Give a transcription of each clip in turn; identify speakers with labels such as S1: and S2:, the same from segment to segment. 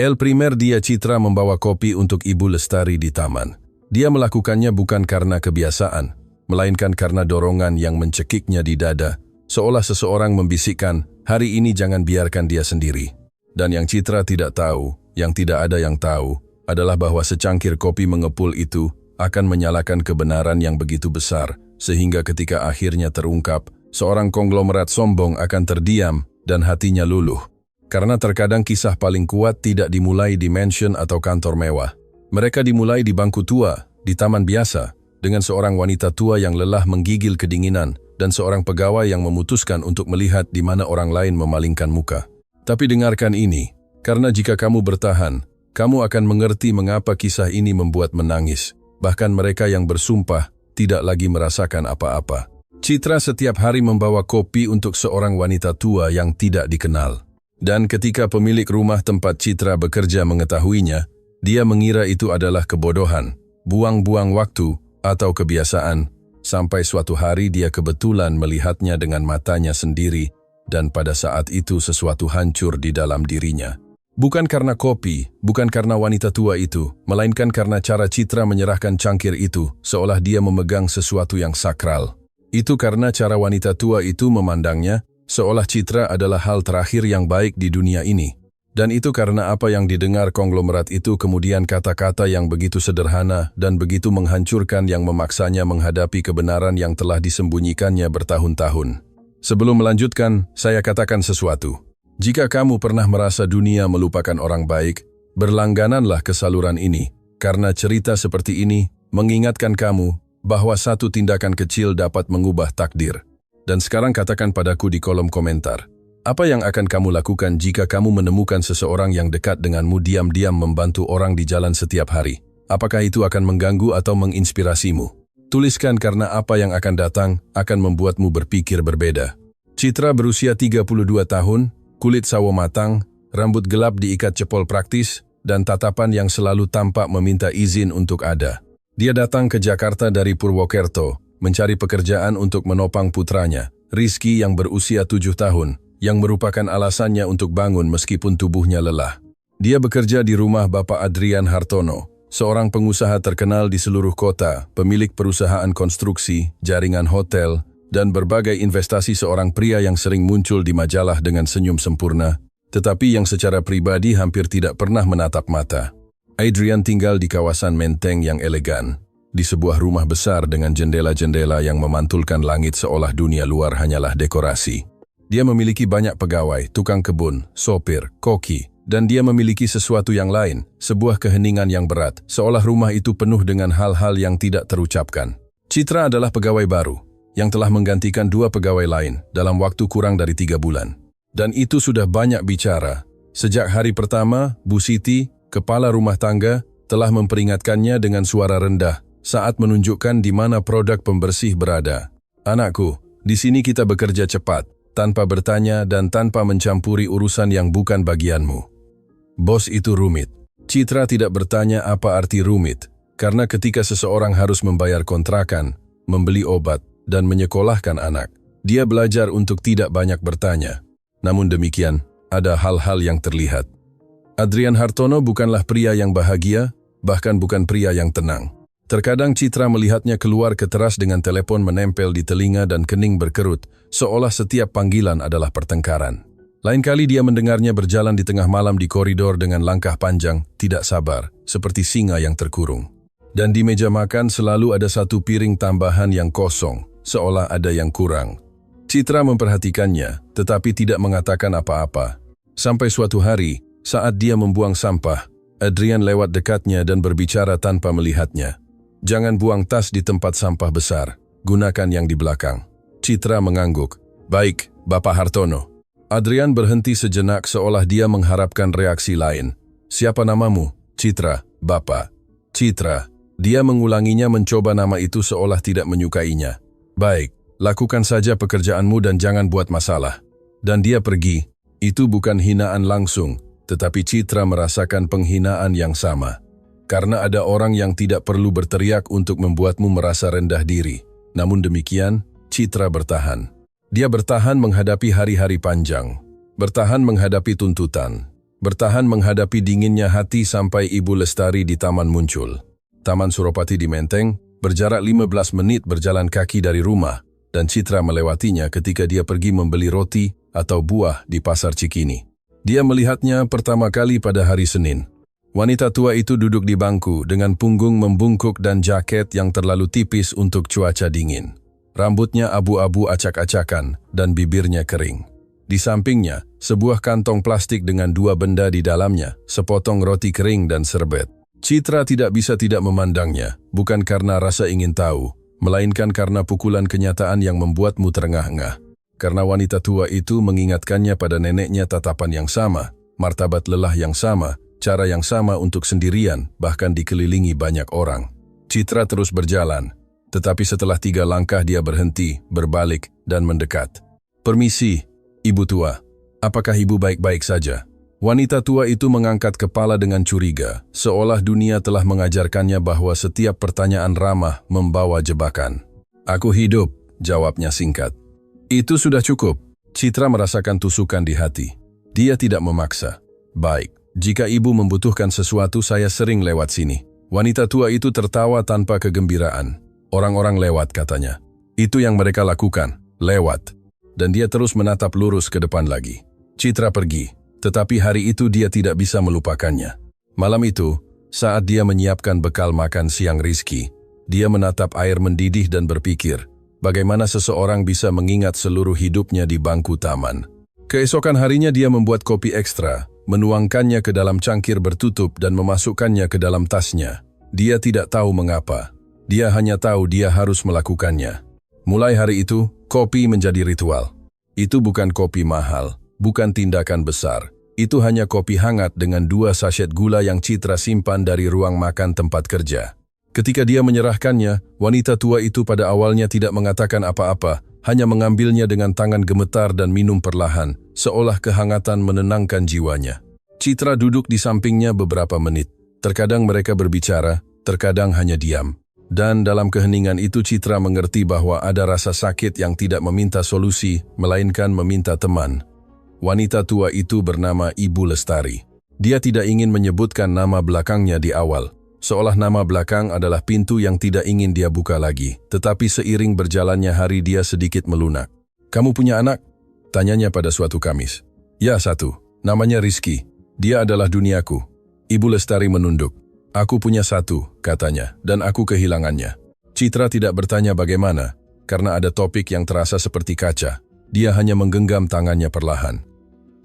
S1: El primer dia Citra membawa kopi untuk Ibu Lestari di taman. Dia melakukannya bukan karena kebiasaan, melainkan karena dorongan yang mencekiknya di dada, seolah seseorang membisikkan, hari ini jangan biarkan dia sendiri. Dan yang Citra tidak tahu, yang tidak ada yang tahu, adalah bahwa secangkir kopi mengepul itu akan menyalakan kebenaran yang begitu besar, sehingga ketika akhirnya terungkap, seorang konglomerat sombong akan terdiam dan hatinya luluh. Karena terkadang kisah paling kuat tidak dimulai di mansion atau kantor mewah. Mereka dimulai di bangku tua, di taman biasa, dengan seorang wanita tua yang lelah menggigil kedinginan dan seorang pegawai yang memutuskan untuk melihat di mana orang lain memalingkan muka. Tapi dengarkan ini, karena jika kamu bertahan, kamu akan mengerti mengapa kisah ini membuat menangis. Bahkan mereka yang bersumpah tidak lagi merasakan apa-apa. Citra setiap hari membawa kopi untuk seorang wanita tua yang tidak dikenal. Dan ketika pemilik rumah tempat Citra bekerja mengetahuinya, dia mengira itu adalah kebodohan, buang-buang waktu, atau kebiasaan, sampai suatu hari dia kebetulan melihatnya dengan matanya sendiri, dan pada saat itu sesuatu hancur di dalam dirinya. Bukan karena kopi, bukan karena wanita tua itu, melainkan karena cara Citra menyerahkan cangkir itu, seolah dia memegang sesuatu yang sakral. Itu karena cara wanita tua itu memandangnya, seolah Citra adalah hal terakhir yang baik di dunia ini. Dan itu karena apa yang didengar konglomerat itu kemudian kata-kata yang begitu sederhana dan begitu menghancurkan yang memaksanya menghadapi kebenaran yang telah disembunyikannya bertahun-tahun. Sebelum melanjutkan, saya katakan sesuatu. Jika kamu pernah merasa dunia melupakan orang baik, berlanggananlah ke saluran ini, karena cerita seperti ini mengingatkan kamu bahwa satu tindakan kecil dapat mengubah takdir. Dan sekarang katakan padaku di kolom komentar, apa yang akan kamu lakukan jika kamu menemukan seseorang yang dekat denganmu diam-diam membantu orang di jalan setiap hari? Apakah itu akan mengganggu atau menginspirasimu? Tuliskan karena apa yang akan datang akan membuatmu berpikir berbeda. Citra berusia 32 tahun, kulit sawo matang, rambut gelap diikat cepol praktis, dan tatapan yang selalu tampak meminta izin untuk ada. Dia datang ke Jakarta dari Purwokerto, mencari pekerjaan untuk menopang putranya, Rizky yang berusia 7 tahun, yang merupakan alasannya untuk bangun meskipun tubuhnya lelah. Dia bekerja di rumah Bapak Adrian Hartono, seorang pengusaha terkenal di seluruh kota, pemilik perusahaan konstruksi, jaringan hotel, dan berbagai investasi, seorang pria yang sering muncul di majalah dengan senyum sempurna, tetapi yang secara pribadi hampir tidak pernah menatap mata. Adrian tinggal di kawasan Menteng yang elegan, di sebuah rumah besar dengan jendela-jendela yang memantulkan langit seolah dunia luar hanyalah dekorasi. Dia memiliki banyak pegawai, tukang kebun, sopir, koki, dan dia memiliki sesuatu yang lain, sebuah keheningan yang berat, seolah rumah itu penuh dengan hal-hal yang tidak terucapkan. Citra adalah pegawai baru, yang telah menggantikan 2 pegawai lain dalam waktu kurang dari 3 bulan. Dan itu sudah banyak bicara. Sejak hari pertama, Bu Siti, kepala rumah tangga, telah memperingatkannya dengan suara rendah, saat menunjukkan di mana produk pembersih berada. Anakku, di sini kita bekerja cepat, tanpa bertanya dan tanpa mencampuri urusan yang bukan bagianmu. Bos itu rumit. Citra tidak bertanya apa arti rumit, karena ketika seseorang harus membayar kontrakan, membeli obat, dan menyekolahkan anak, dia belajar untuk tidak banyak bertanya. Namun demikian, ada hal-hal yang terlihat. Adrian Hartono bukanlah pria yang bahagia, bahkan bukan pria yang tenang. Terkadang Citra melihatnya keluar ke teras dengan telepon menempel di telinga dan kening berkerut, seolah setiap panggilan adalah pertengkaran. Lain kali dia mendengarnya berjalan di tengah malam di koridor dengan langkah panjang, tidak sabar, seperti singa yang terkurung. Dan di meja makan selalu ada 1 piring tambahan yang kosong, seolah ada yang kurang. Citra memperhatikannya, tetapi tidak mengatakan apa-apa. Sampai suatu hari, saat dia membuang sampah, Adrian lewat dekatnya dan berbicara tanpa melihatnya. Jangan buang tas di tempat sampah besar, gunakan yang di belakang. Citra mengangguk. Baik, Bapak Hartono. Adrian berhenti sejenak seolah dia mengharapkan reaksi lain. Siapa namamu? Citra, Bapak. Citra. Dia mengulanginya mencoba nama itu seolah tidak menyukainya. Baik, lakukan saja pekerjaanmu dan jangan buat masalah. Dan dia pergi. Itu bukan hinaan langsung, tetapi Citra merasakan penghinaan yang sama. Karena ada orang yang tidak perlu berteriak untuk membuatmu merasa rendah diri. Namun demikian, Citra bertahan. Dia bertahan menghadapi hari-hari panjang. Bertahan menghadapi tuntutan. Bertahan menghadapi dinginnya hati sampai Ibu Lestari di taman muncul. Taman Suropati di Menteng, berjarak 15 menit berjalan kaki dari rumah, dan Citra melewatinya ketika dia pergi membeli roti atau buah di Pasar Cikini. Dia melihatnya pertama kali pada hari Senin. Wanita tua itu duduk di bangku dengan punggung membungkuk dan jaket yang terlalu tipis untuk cuaca dingin. Rambutnya abu-abu acak-acakan dan bibirnya kering. Di sampingnya, sebuah kantong plastik dengan dua benda di dalamnya, sepotong roti kering dan serbet. Citra tidak bisa tidak memandangnya, bukan karena rasa ingin tahu, melainkan karena pukulan kenyataan yang membuatmu terengah-engah. Karena wanita tua itu mengingatkannya pada neneknya tatapan yang sama, martabat lelah yang sama, cara yang sama untuk sendirian, bahkan dikelilingi banyak orang. Citra terus berjalan, tetapi setelah 3 langkah dia berhenti, berbalik, dan mendekat. "Permisi, Ibu tua, apakah ibu baik-baik saja?" Wanita tua itu mengangkat kepala dengan curiga, seolah dunia telah mengajarkannya bahwa setiap pertanyaan ramah membawa jebakan. "Aku hidup," jawabnya singkat. "Itu sudah cukup." Citra merasakan tusukan di hati. Dia tidak memaksa. "Baik, jika ibu membutuhkan sesuatu saya sering lewat sini." Wanita tua itu tertawa tanpa kegembiraan. "Orang-orang lewat," katanya. "Itu yang mereka lakukan, lewat." Dan dia terus menatap lurus ke depan lagi. Citra pergi, tetapi hari itu dia tidak bisa melupakannya. Malam itu, saat dia menyiapkan bekal makan siang Rizky, dia menatap air mendidih dan berpikir, bagaimana seseorang bisa mengingat seluruh hidupnya di bangku taman. Keesokan harinya dia membuat kopi ekstra, menuangkannya ke dalam cangkir bertutup dan memasukkannya ke dalam tasnya. Dia tidak tahu mengapa. Dia hanya tahu dia harus melakukannya. Mulai hari itu, kopi menjadi ritual. Itu bukan kopi mahal, bukan tindakan besar. Itu hanya kopi hangat dengan 2 sachet gula yang Citra simpan dari ruang makan tempat kerja. Ketika dia menyerahkannya, wanita tua itu pada awalnya tidak mengatakan apa-apa, hanya mengambilnya dengan tangan gemetar dan minum perlahan, seolah kehangatan menenangkan jiwanya. Citra duduk di sampingnya beberapa menit. Terkadang mereka berbicara, terkadang hanya diam. Dan dalam keheningan itu Citra mengerti bahwa ada rasa sakit yang tidak meminta solusi, melainkan meminta teman. Wanita tua itu bernama Ibu Lestari. Dia tidak ingin menyebutkan nama belakangnya di awal, seolah nama belakang adalah pintu yang tidak ingin dia buka lagi. Tetapi seiring berjalannya hari dia sedikit melunak. "Kamu punya anak?" tanyanya pada suatu Kamis. "Ya, 1. Namanya Rizky. Dia adalah duniaku." Ibu Lestari menunduk. "Aku punya 1, katanya, dan aku kehilangannya." Citra tidak bertanya bagaimana, karena ada topik yang terasa seperti kaca. Dia hanya menggenggam tangannya perlahan.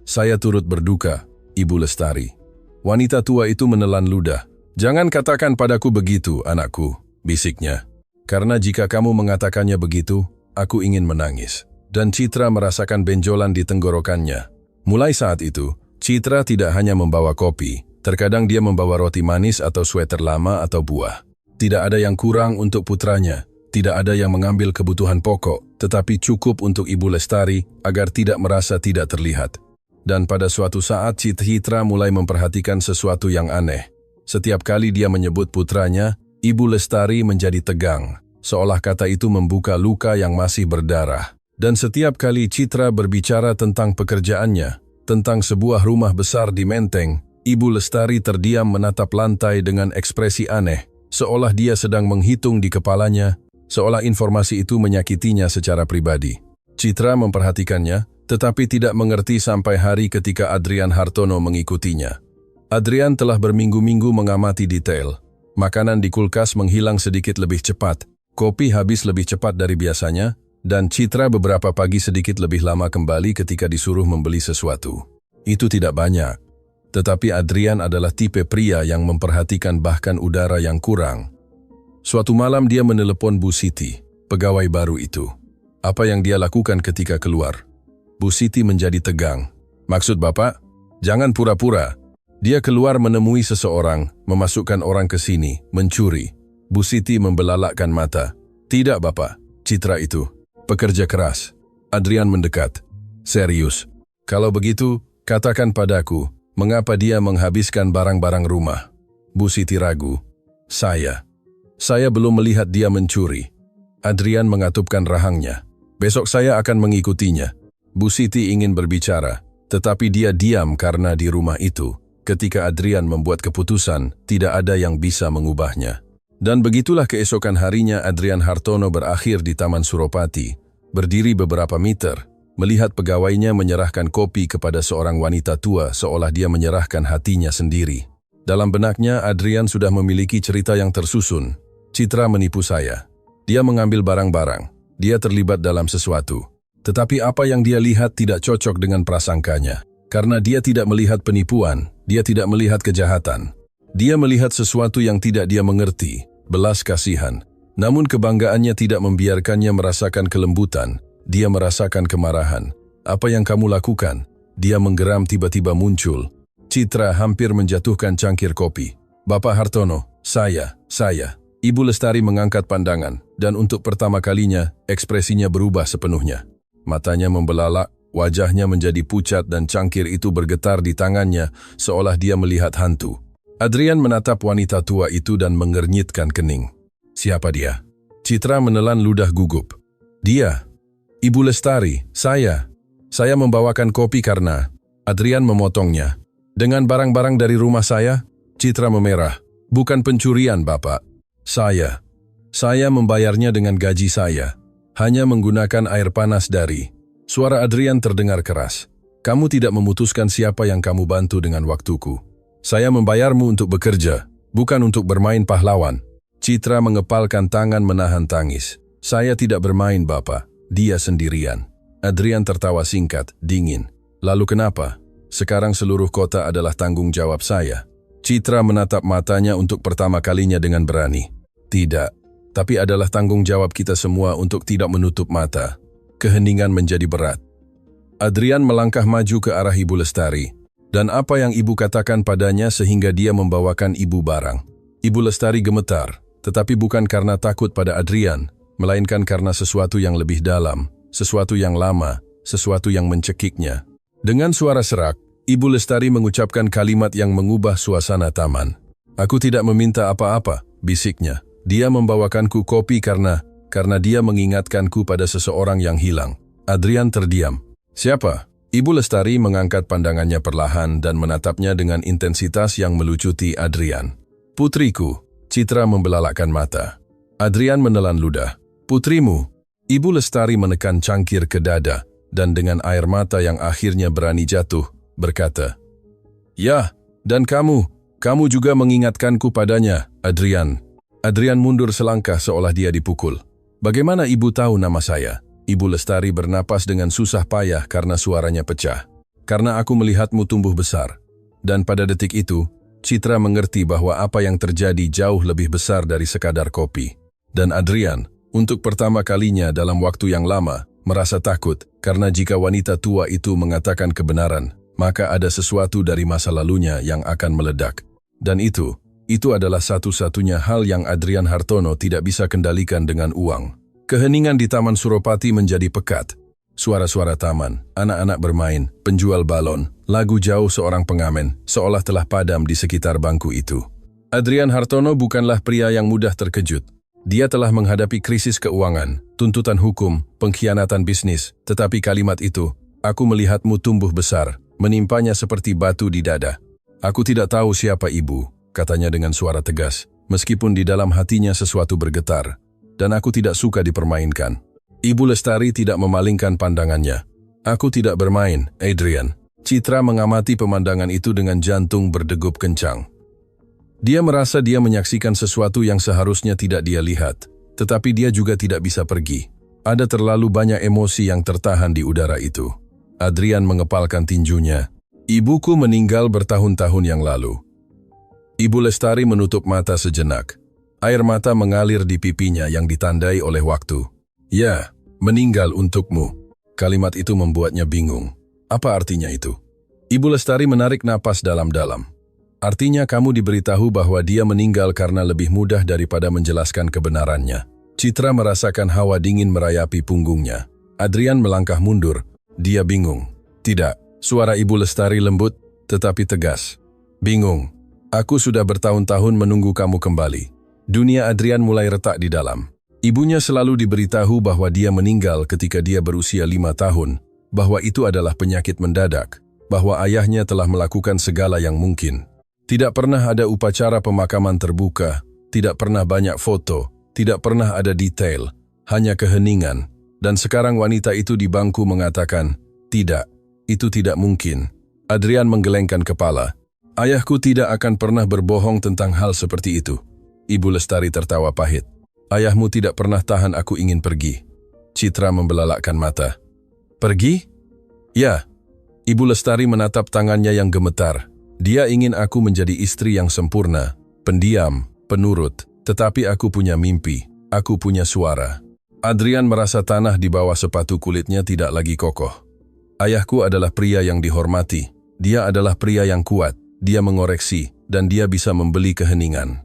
S1: "Saya turut berduka, Ibu Lestari." Wanita tua itu menelan ludah. "Jangan katakan padaku begitu, anakku," bisiknya. "Karena jika kamu mengatakannya begitu, aku ingin menangis." Dan Citra merasakan benjolan di tenggorokannya. Mulai saat itu, Citra tidak hanya membawa kopi. Terkadang dia membawa roti manis atau sweater lama atau buah. Tidak ada yang kurang untuk putranya, tidak ada yang mengambil kebutuhan pokok, tetapi cukup untuk Ibu Lestari agar tidak merasa tidak terlihat. Dan pada suatu saat Citra mulai memperhatikan sesuatu yang aneh. Setiap kali dia menyebut putranya, Ibu Lestari menjadi tegang, seolah kata itu membuka luka yang masih berdarah. Dan setiap kali Citra berbicara tentang pekerjaannya, tentang sebuah rumah besar di Menteng, Ibu Lestari terdiam menatap lantai dengan ekspresi aneh, seolah dia sedang menghitung di kepalanya, seolah informasi itu menyakitinya secara pribadi. Citra memperhatikannya, tetapi tidak mengerti sampai hari ketika Adrian Hartono mengikutinya. Adrian telah berminggu-minggu mengamati detail. Makanan di kulkas menghilang sedikit lebih cepat, kopi habis lebih cepat dari biasanya, dan Citra beberapa pagi sedikit lebih lama kembali ketika disuruh membeli sesuatu. Itu tidak banyak. Tetapi Adrian adalah tipe pria yang memperhatikan bahkan udara yang kurang. Suatu malam dia menelepon Bu Siti, pegawai baru itu. Apa yang dia lakukan ketika keluar? Bu Siti menjadi tegang. "Maksud Bapak? Jangan pura-pura." Dia keluar menemui seseorang, memasukkan orang ke sini, mencuri. Bu Siti membelalakkan mata. "Tidak Bapak, Citra itu. Pekerja keras." Adrian mendekat. "Serius? Kalau begitu, katakan padaku, mengapa dia menghabiskan barang-barang rumah?" Bu Siti ragu. Saya belum melihat dia mencuri." Adrian mengatupkan rahangnya. "Besok saya akan mengikutinya." Bu Siti ingin berbicara, Tetapi dia diam karena di rumah itu, ketika Adrian membuat keputusan, tidak ada yang bisa mengubahnya. Dan begitulah keesokan harinya Adrian Hartono berakhir di Taman Suropati, berdiri beberapa meter, melihat pegawainya menyerahkan kopi kepada seorang wanita tua seolah dia menyerahkan hatinya sendiri. Dalam benaknya, Adrian sudah memiliki cerita yang tersusun. Citra menipu saya. Dia mengambil barang-barang. Dia terlibat dalam sesuatu. Tetapi apa yang dia lihat tidak cocok dengan prasangkanya. Karena dia tidak melihat penipuan, dia tidak melihat kejahatan. Dia melihat sesuatu yang tidak dia mengerti, belas kasihan. Namun kebanggaannya tidak membiarkannya merasakan kelembutan. Dia merasakan kemarahan. Apa yang kamu lakukan? Dia menggeram tiba-tiba muncul. Citra hampir menjatuhkan cangkir kopi. Bapak Hartono, saya. Ibu Lestari mengangkat pandangan, dan untuk pertama kalinya, ekspresinya berubah sepenuhnya. Matanya membelalak, wajahnya menjadi pucat dan cangkir itu bergetar di tangannya, seolah dia melihat hantu. Adrian menatap wanita tua itu dan mengernyitkan kening. Siapa dia? Citra menelan ludah gugup. Dia. Ibu Lestari, saya. Saya membawakan kopi karena... Adrian memotongnya. Dengan barang-barang dari rumah saya, Citra memerah. Bukan pencurian, Bapak. Saya membayarnya dengan gaji saya. Hanya menggunakan air panas dari... Suara Adrian terdengar keras. Kamu tidak memutuskan siapa yang kamu bantu dengan waktuku. Saya membayarmu untuk bekerja, bukan untuk bermain pahlawan. Citra mengepalkan tangan menahan tangis. Saya tidak bermain, Bapak. Dia sendirian. Adrian tertawa singkat, dingin. Lalu kenapa? Sekarang seluruh kota adalah tanggung jawab saya. Citra menatap matanya untuk pertama kalinya dengan berani. Tidak, tapi adalah tanggung jawab kita semua untuk tidak menutup mata. Keheningan menjadi berat. Adrian melangkah maju ke arah Ibu Lestari. Dan apa yang ibu katakan padanya sehingga dia membawakan ibu barang. Ibu Lestari gemetar, tetapi bukan karena takut pada Adrian, melainkan karena sesuatu yang lebih dalam, sesuatu yang lama, sesuatu yang mencekiknya. Dengan suara serak, Ibu Lestari mengucapkan kalimat yang mengubah suasana taman. Aku tidak meminta apa-apa, bisiknya. Dia membawakanku kopi karena dia mengingatkanku pada seseorang yang hilang. Adrian terdiam. Siapa? Ibu Lestari mengangkat pandangannya perlahan dan menatapnya dengan intensitas yang melucuti Adrian. Putriku. Citra membelalakkan mata. Adrian menelan ludah. Putrimu. Ibu Lestari menekan cangkir ke dada dan dengan air mata yang akhirnya berani jatuh, berkata, Ya, dan kamu juga mengingatkanku padanya, Adrian. Adrian mundur selangkah seolah dia dipukul. Bagaimana ibu tahu nama saya? Ibu Lestari bernapas dengan susah payah karena suaranya pecah. Karena aku melihatmu tumbuh besar. Dan pada detik itu, Citra mengerti bahwa apa yang terjadi jauh lebih besar dari sekadar kopi. Dan Adrian, untuk pertama kalinya dalam waktu yang lama, merasa takut karena jika wanita tua itu mengatakan kebenaran, maka ada sesuatu dari masa lalunya yang akan meledak. Dan itu adalah satu-satunya hal yang Adrian Hartono tidak bisa kendalikan dengan uang. Keheningan di Taman Suropati menjadi pekat. Suara-suara taman, anak-anak bermain, penjual balon, lagu jauh seorang pengamen, seolah telah padam di sekitar bangku itu. Adrian Hartono bukanlah pria yang mudah terkejut. Dia telah menghadapi krisis keuangan, tuntutan hukum, pengkhianatan bisnis, tetapi kalimat itu, aku melihatmu tumbuh besar, menimpanya seperti batu di dada. Aku tidak tahu siapa ibu, katanya dengan suara tegas, meskipun di dalam hatinya sesuatu bergetar, dan aku tidak suka dipermainkan. Ibu Lestari tidak memalingkan pandangannya. Aku tidak bermain, Adrian. Citra mengamati pemandangan itu dengan jantung berdegup kencang. Dia merasa dia menyaksikan sesuatu yang seharusnya tidak dia lihat, tetapi dia juga tidak bisa pergi. Ada terlalu banyak emosi yang tertahan di udara itu. Adrian mengepalkan tinjunya. Ibuku meninggal bertahun-tahun yang lalu. Ibu Lestari menutup mata sejenak. Air mata mengalir di pipinya yang ditandai oleh waktu. Ya, meninggal untukmu. Kalimat itu membuatnya bingung. Apa artinya itu? Ibu Lestari menarik napas dalam-dalam. Artinya kamu diberitahu bahwa dia meninggal karena lebih mudah daripada menjelaskan kebenarannya. Citra merasakan hawa dingin merayapi punggungnya. Adrian melangkah mundur. Dia bingung. Tidak, suara Ibu Lestari lembut, tetapi tegas. Bingung. Aku sudah bertahun-tahun menunggu kamu kembali. Dunia Adrian mulai retak di dalam. Ibunya selalu diberitahu bahwa dia meninggal ketika dia berusia 5 tahun, bahwa itu adalah penyakit mendadak. bahwa ayahnya telah melakukan segala yang mungkin. Tidak pernah ada upacara pemakaman terbuka, tidak pernah banyak foto, tidak pernah ada detail, hanya keheningan. Dan sekarang wanita itu di bangku mengatakan, "Tidak, itu tidak mungkin." Adrian menggelengkan kepala. "Ayahku tidak akan pernah berbohong tentang hal seperti itu." Ibu Lestari tertawa pahit. "Ayahmu tidak pernah tahan aku ingin pergi." Citra membelalakkan mata. "Pergi?" "Ya." Ibu Lestari menatap tangannya yang gemetar. "Dia ingin aku menjadi istri yang sempurna, pendiam, penurut, tetapi aku punya mimpi, aku punya suara." Adrian merasa tanah di bawah sepatu kulitnya tidak lagi kokoh. "Ayahku adalah pria yang dihormati. Dia adalah pria yang kuat, dia mengoreksi, dan dia bisa membeli keheningan."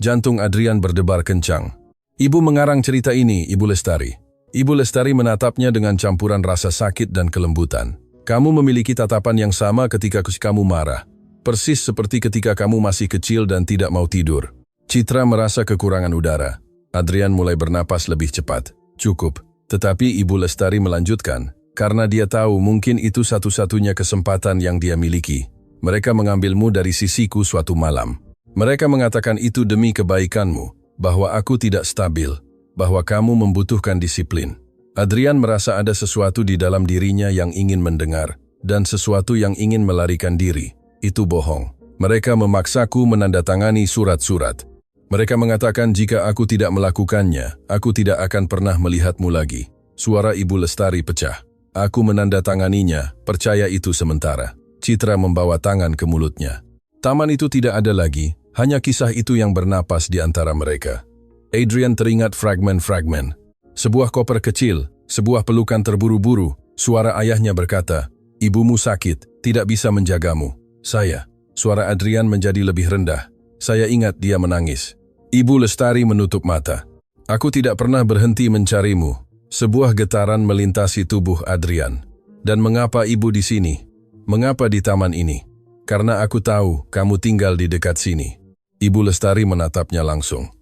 S1: Jantung Adrian berdebar kencang. "Ibu mengarang cerita ini, Ibu Lestari." Ibu Lestari menatapnya dengan campuran rasa sakit dan kelembutan. "Kamu memiliki tatapan yang sama ketika kamu marah. Persis seperti ketika kamu masih kecil dan tidak mau tidur." Citra merasa kekurangan udara. Adrian mulai bernapas lebih cepat. "Cukup." Tetapi Ibu Lestari melanjutkan, karena dia tahu mungkin itu satu-satunya kesempatan yang dia miliki. "Mereka mengambilmu dari sisiku suatu malam. Mereka mengatakan itu demi kebaikanmu, bahwa aku tidak stabil, bahwa kamu membutuhkan disiplin." Adrian merasa ada sesuatu di dalam dirinya yang ingin mendengar, dan sesuatu yang ingin melarikan diri. Itu bohong. Mereka memaksaku menandatangani surat-surat. Mereka mengatakan jika aku tidak melakukannya, aku tidak akan pernah melihatmu lagi. Suara Ibu Lestari pecah. "Aku menandatanganinya, percaya itu sementara." Citra membawa tangan ke mulutnya. Taman itu tidak ada lagi, hanya kisah itu yang bernapas di antara mereka. Adrian teringat fragmen-fragmen. Sebuah koper kecil, sebuah pelukan terburu-buru, suara ayahnya berkata, "Ibumu sakit, tidak bisa menjagamu." "Saya." Suara Adrian menjadi lebih rendah. "Saya ingat dia menangis." Ibu Lestari menutup mata. "Aku tidak pernah berhenti mencarimu." Sebuah getaran melintasi tubuh Adrian. "Dan mengapa ibu di sini? Mengapa di taman ini?" "Karena aku tahu kamu tinggal di dekat sini." Ibu Lestari menatapnya langsung.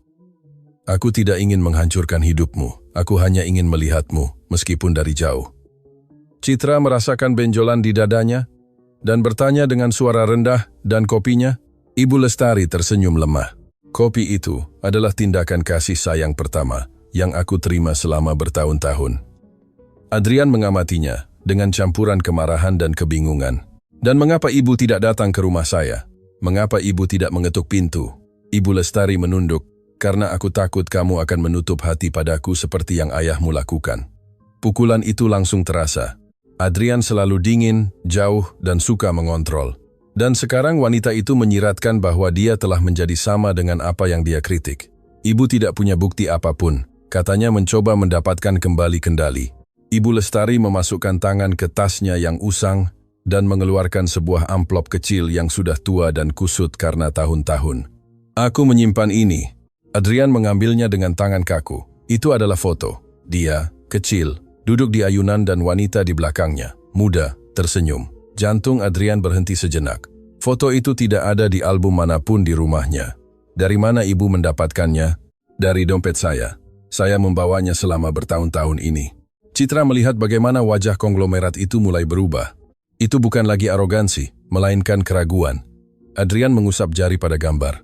S1: "Aku tidak ingin menghancurkan hidupmu. Aku hanya ingin melihatmu, meskipun dari jauh." Citra merasakan benjolan di dadanya, dan bertanya dengan suara rendah, "Dan kopinya?" Ibu Lestari tersenyum lemah. "Kopi itu adalah tindakan kasih sayang pertama yang aku terima selama bertahun-tahun." Adrian mengamatinya dengan campuran kemarahan dan kebingungan. "Dan mengapa ibu tidak datang ke rumah saya? Mengapa ibu tidak mengetuk pintu?" Ibu Lestari menunduk. "Karena aku takut kamu akan menutup hati padaku seperti yang ayahmu lakukan." Pukulan itu langsung terasa. Adrian selalu dingin, jauh, dan suka mengontrol. Dan sekarang wanita itu menyiratkan bahwa dia telah menjadi sama dengan apa yang dia kritik. Ibu tidak punya bukti apapun, katanya mencoba mendapatkan kembali kendali. Ibu Lestari memasukkan tangan ke tasnya yang usang dan mengeluarkan sebuah amplop kecil yang sudah tua dan kusut karena tahun-tahun. "Aku menyimpan ini." Adrian mengambilnya dengan tangan kaku. Itu adalah foto. Dia, kecil, duduk di ayunan dan wanita di belakangnya, muda, tersenyum. Jantung Adrian berhenti sejenak. Foto itu tidak ada di album manapun di rumahnya. "Dari mana ibu mendapatkannya?" "Dari dompet saya. Saya membawanya selama bertahun-tahun ini." Citra melihat bagaimana wajah konglomerat itu mulai berubah. Itu bukan lagi arogansi, melainkan keraguan. Adrian mengusap jari pada gambar.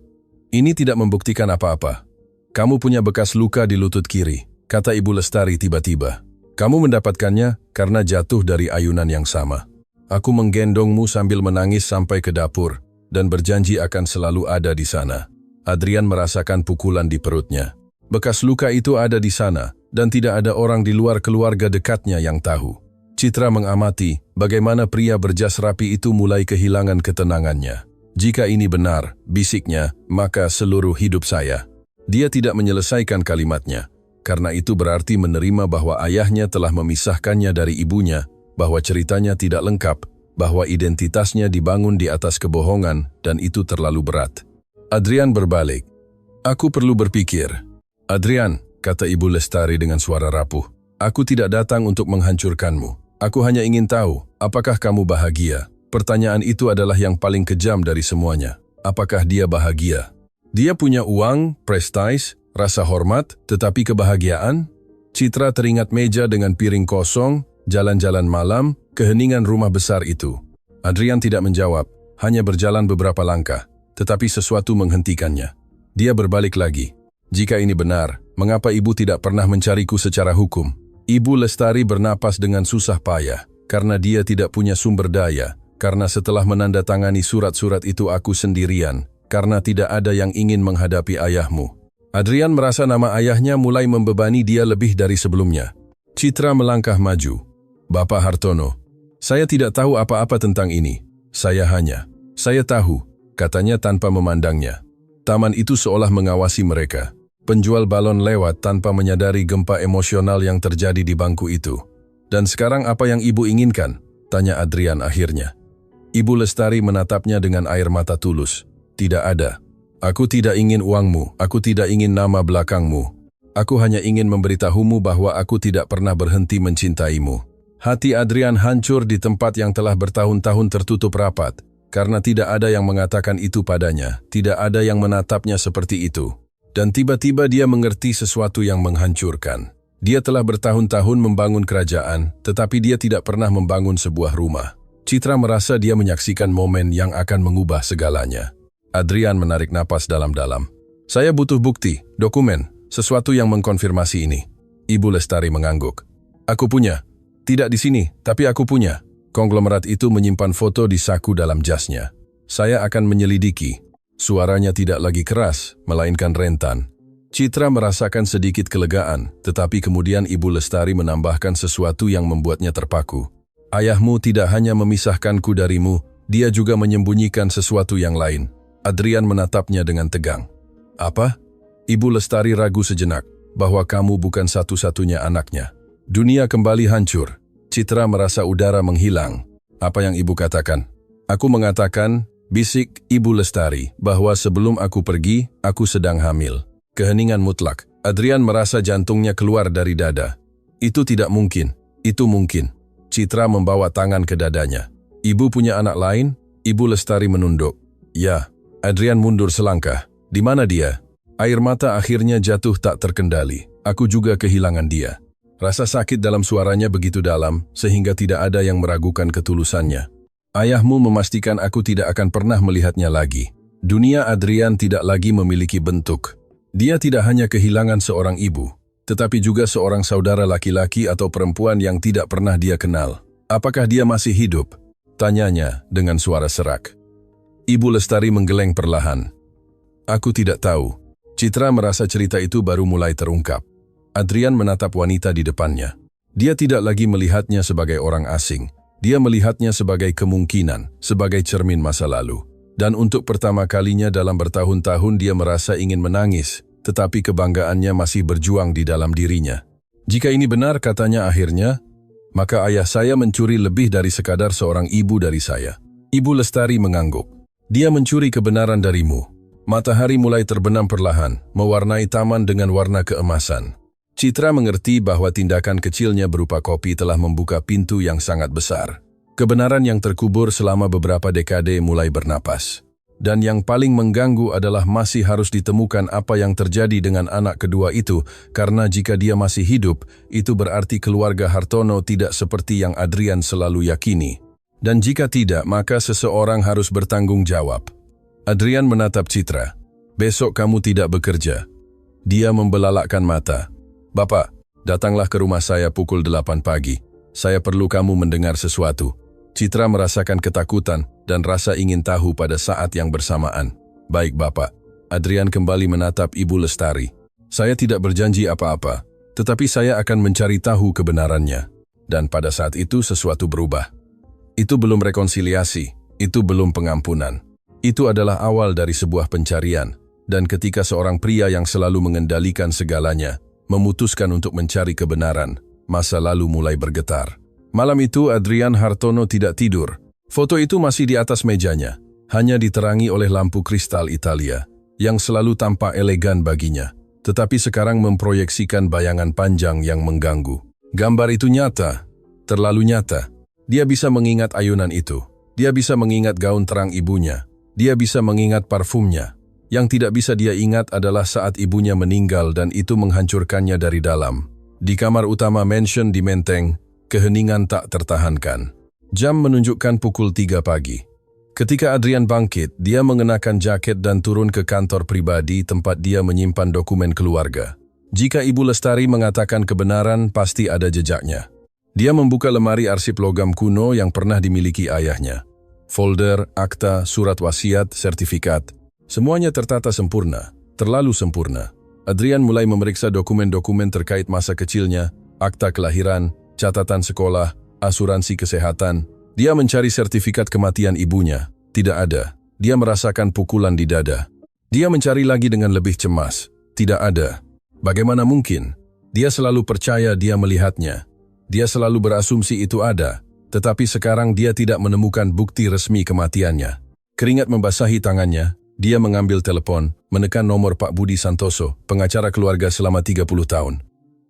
S1: "Ini tidak membuktikan apa-apa. Kamu punya bekas luka di lutut kiri," kata Ibu Lestari tiba-tiba. "Kamu mendapatkannya karena jatuh dari ayunan yang sama. Aku menggendongmu sambil menangis sampai ke dapur, dan berjanji akan selalu ada di sana." Adrian merasakan pukulan di perutnya. Bekas luka itu ada di sana, dan tidak ada orang di luar keluarga dekatnya yang tahu. Citra mengamati bagaimana pria berjas rapi itu mulai kehilangan ketenangannya. "Jika ini benar," bisiknya, "maka seluruh hidup saya." Dia tidak menyelesaikan kalimatnya, karena itu berarti menerima bahwa ayahnya telah memisahkannya dari ibunya, bahwa ceritanya tidak lengkap, bahwa identitasnya dibangun di atas kebohongan, dan itu terlalu berat. Adrian berbalik. "Aku perlu berpikir." "Adrian," kata Ibu Lestari dengan suara rapuh, "aku tidak datang untuk menghancurkanmu. Aku hanya ingin tahu, apakah kamu bahagia?" Pertanyaan itu adalah yang paling kejam dari semuanya. Apakah dia bahagia? Dia punya uang, prestis, rasa hormat, tetapi kebahagiaan? Citra teringat meja dengan piring kosong, jalan-jalan malam, keheningan rumah besar itu. Adrian tidak menjawab, hanya berjalan beberapa langkah, tetapi sesuatu menghentikannya. Dia berbalik lagi. Jika ini benar, mengapa ibu tidak pernah mencariku secara hukum? Ibu Lestari bernapas dengan susah payah, karena dia tidak punya sumber daya, karena setelah menandatangani surat-surat itu aku sendirian, karena tidak ada yang ingin menghadapi ayahmu. Adrian merasa nama ayahnya mulai membebani dia lebih dari sebelumnya. Citra melangkah maju. Bapak Hartono, saya tidak tahu apa-apa tentang ini. Saya tahu, katanya tanpa memandangnya. Taman itu seolah mengawasi mereka. Penjual balon lewat tanpa menyadari gempa emosional yang terjadi di bangku itu. Dan sekarang apa yang ibu inginkan? Tanya Adrian akhirnya. Ibu Lestari menatapnya dengan air mata tulus. Tidak ada. Aku tidak ingin uangmu, aku tidak ingin nama belakangmu. Aku hanya ingin memberitahumu bahwa aku tidak pernah berhenti mencintaimu. Hati Adrian hancur di tempat yang telah bertahun-tahun tertutup rapat, karena tidak ada yang mengatakan itu padanya, tidak ada yang menatapnya seperti itu. Dan tiba-tiba dia mengerti sesuatu yang menghancurkan. Dia telah bertahun-tahun membangun kerajaan, tetapi dia tidak pernah membangun sebuah rumah. Citra merasa dia menyaksikan momen yang akan mengubah segalanya. Adrian menarik napas dalam-dalam. Saya butuh bukti, dokumen, sesuatu yang mengkonfirmasi ini. Ibu Lestari mengangguk. Aku punya. Tidak di sini, tapi aku punya. Konglomerat itu menyimpan foto di saku dalam jasnya. Saya akan menyelidiki. Suaranya tidak lagi keras, melainkan rentan. Citra merasakan sedikit kelegaan, tetapi kemudian Ibu Lestari menambahkan sesuatu yang membuatnya terpaku. Ayahmu tidak hanya memisahkanku darimu, dia juga menyembunyikan sesuatu yang lain. Adrian menatapnya dengan tegang. Apa? Ibu Lestari ragu sejenak, bahwa kamu bukan satu-satunya anaknya. Dunia kembali hancur. Citra merasa udara menghilang. Apa yang ibu katakan? Aku mengatakan, bisik Ibu Lestari, bahwa sebelum aku pergi, aku sedang hamil. Keheningan mutlak. Adrian merasa jantungnya keluar dari dada. Itu tidak mungkin. Itu mungkin. Citra membawa tangan ke dadanya. Ibu punya anak lain? Ibu Lestari menunduk. Ya. Adrian mundur selangkah. Di mana dia? Air mata akhirnya jatuh tak terkendali. Aku juga kehilangan dia. Rasa sakit dalam suaranya begitu dalam, sehingga tidak ada yang meragukan ketulusannya. Ayahmu memastikan aku tidak akan pernah melihatnya lagi. Dunia Adrian tidak lagi memiliki bentuk. Dia tidak hanya kehilangan seorang ibu, tetapi juga seorang saudara laki-laki atau perempuan yang tidak pernah dia kenal. Apakah dia masih hidup? Tanyanya dengan suara serak. Ibu Lestari menggeleng perlahan. Aku tidak tahu. Citra merasa cerita itu baru mulai terungkap. Adrian menatap wanita di depannya. Dia tidak lagi melihatnya sebagai orang asing. Dia melihatnya sebagai kemungkinan, sebagai cermin masa lalu. Dan untuk pertama kalinya dalam bertahun-tahun dia merasa ingin menangis, tetapi kebanggaannya masih berjuang di dalam dirinya. Jika ini benar, katanya akhirnya, maka ayah saya mencuri lebih dari sekadar seorang ibu dari saya. Ibu Lestari mengangguk. Dia mencuri kebenaran darimu. Matahari mulai terbenam perlahan, mewarnai taman dengan warna keemasan. Citra mengerti bahwa tindakan kecilnya berupa kopi telah membuka pintu yang sangat besar. Kebenaran yang terkubur selama beberapa dekade mulai bernapas. Dan yang paling mengganggu adalah masih harus ditemukan apa yang terjadi dengan anak kedua itu, karena jika dia masih hidup, itu berarti keluarga Hartono tidak seperti yang Adrian selalu yakini. Dan jika tidak, maka seseorang harus bertanggung jawab. Adrian menatap Citra. Besok kamu tidak bekerja. Dia membelalakkan mata. Bapak, datanglah ke rumah saya pukul 8 pagi. Saya perlu kamu mendengar sesuatu. Citra merasakan ketakutan dan rasa ingin tahu pada saat yang bersamaan. Baik Bapak. Adrian kembali menatap Ibu Lestari. Saya tidak berjanji apa-apa, tetapi saya akan mencari tahu kebenarannya. Dan pada saat itu sesuatu berubah. Itu belum rekonsiliasi, itu belum pengampunan. Itu adalah awal dari sebuah pencarian. Dan ketika seorang pria yang selalu mengendalikan segalanya memutuskan untuk mencari kebenaran, masa lalu mulai bergetar. Malam itu Adrian Hartono tidak tidur. Foto itu masih di atas mejanya, hanya diterangi oleh lampu kristal Italia, yang selalu tampak elegan baginya, tetapi sekarang memproyeksikan bayangan panjang yang mengganggu. Gambar itu nyata, terlalu nyata. Dia bisa mengingat ayunan itu, dia bisa mengingat gaun terang ibunya, dia bisa mengingat parfumnya. Yang tidak bisa dia ingat adalah saat ibunya meninggal dan itu menghancurkannya dari dalam. Di kamar utama mansion di Menteng, keheningan tak tertahankan. Jam menunjukkan pukul 3 pagi. Ketika Adrian bangkit, dia mengenakan jaket dan turun ke kantor pribadi tempat dia menyimpan dokumen keluarga. Jika Ibu Lestari mengatakan kebenaran, pasti ada jejaknya. Dia membuka lemari arsip logam kuno yang pernah dimiliki ayahnya. Folder, akta, surat wasiat, sertifikat. Semuanya tertata sempurna, terlalu sempurna. Adrian mulai memeriksa dokumen-dokumen terkait masa kecilnya, akta kelahiran, catatan sekolah, asuransi kesehatan. Dia mencari sertifikat kematian ibunya. Tidak ada. Dia merasakan pukulan di dada. Dia mencari lagi dengan lebih cemas. Tidak ada. Bagaimana mungkin? Dia selalu percaya dia melihatnya. Dia selalu berasumsi itu ada. Tetapi sekarang dia tidak menemukan bukti resmi kematiannya. Keringat membasahi tangannya, dia mengambil telepon, menekan nomor Pak Budi Santoso, pengacara keluarga selama 30 tahun.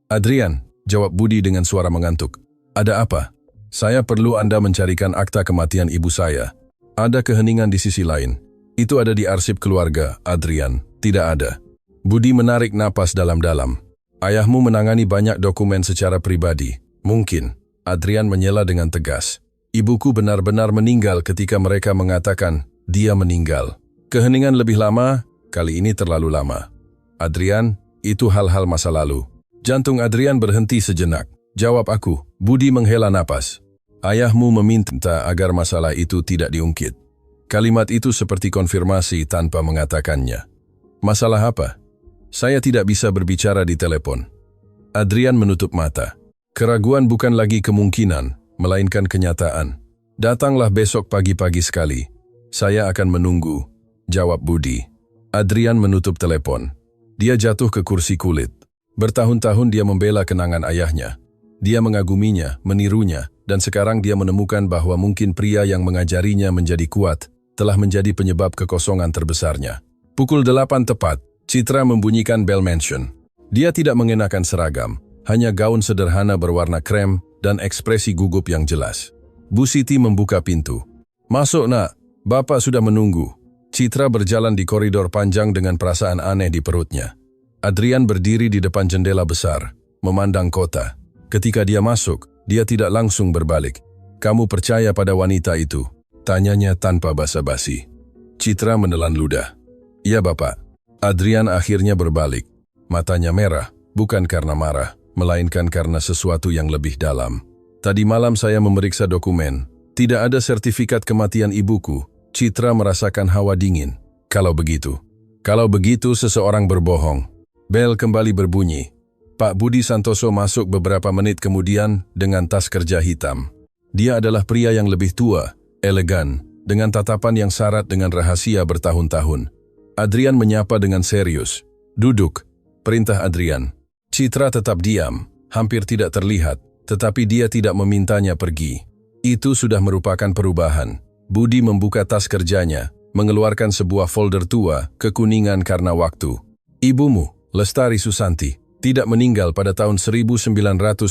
S1: Adrian, jawab Budi dengan suara mengantuk. Ada apa? Saya perlu Anda mencarikan akta kematian ibu saya. Ada keheningan di sisi lain. Itu ada di arsip keluarga, Adrian. Tidak ada. Budi menarik napas dalam-dalam. Ayahmu menangani banyak dokumen secara pribadi. Mungkin. Adrian menyela dengan tegas. Ibuku benar-benar meninggal ketika mereka mengatakan dia meninggal. Keheningan lebih lama, kali ini terlalu lama. Adrian, itu hal-hal masa lalu. Jantung Adrian berhenti sejenak. Jawab aku. Budi menghela napas. Ayahmu meminta agar masalah itu tidak diungkit. Kalimat itu seperti konfirmasi tanpa mengatakannya. Masalah apa? Saya tidak bisa berbicara di telepon. Adrian menutup mata. Keraguan bukan lagi kemungkinan, melainkan kenyataan. Datanglah besok pagi-pagi sekali. Saya akan menunggu, jawab Budi. Adrian menutup telepon. Dia jatuh ke kursi kulit. Bertahun-tahun dia membela kenangan ayahnya. Dia mengaguminya, menirunya, dan sekarang dia menemukan bahwa mungkin pria yang mengajarinya menjadi kuat telah menjadi penyebab kekosongan terbesarnya. Pukul 8 tepat, Citra membunyikan bel mansion. Dia tidak mengenakan seragam. Hanya gaun sederhana berwarna krem dan ekspresi gugup yang jelas. Bu Siti membuka pintu. Masuk nak, Bapak sudah menunggu. Citra berjalan di koridor panjang dengan perasaan aneh di perutnya. Adrian berdiri di depan jendela besar, memandang kota. Ketika dia masuk, dia tidak langsung berbalik. Kamu percaya pada wanita itu? Tanyanya tanpa basa-basi. Citra menelan ludah. Iya Bapak. Adrian akhirnya berbalik. Matanya merah, bukan karena marah, melainkan karena sesuatu yang lebih dalam. Tadi malam saya memeriksa dokumen. Tidak ada sertifikat kematian ibuku. Citra merasakan hawa dingin. Kalau begitu seseorang berbohong. Bel kembali berbunyi. Pak Budi Santoso masuk beberapa menit kemudian dengan tas kerja hitam. Dia adalah pria yang lebih tua, elegan, dengan tatapan yang syarat dengan rahasia bertahun-tahun. Adrian menyapa dengan serius. Duduk, perintah Adrian. Citra tetap diam, hampir tidak terlihat, tetapi dia tidak memintanya pergi. Itu sudah merupakan perubahan. Budi membuka tas kerjanya, mengeluarkan sebuah folder tua, kekuningan karena waktu. Ibumu, Lestari Susanti, tidak meninggal pada tahun 1994,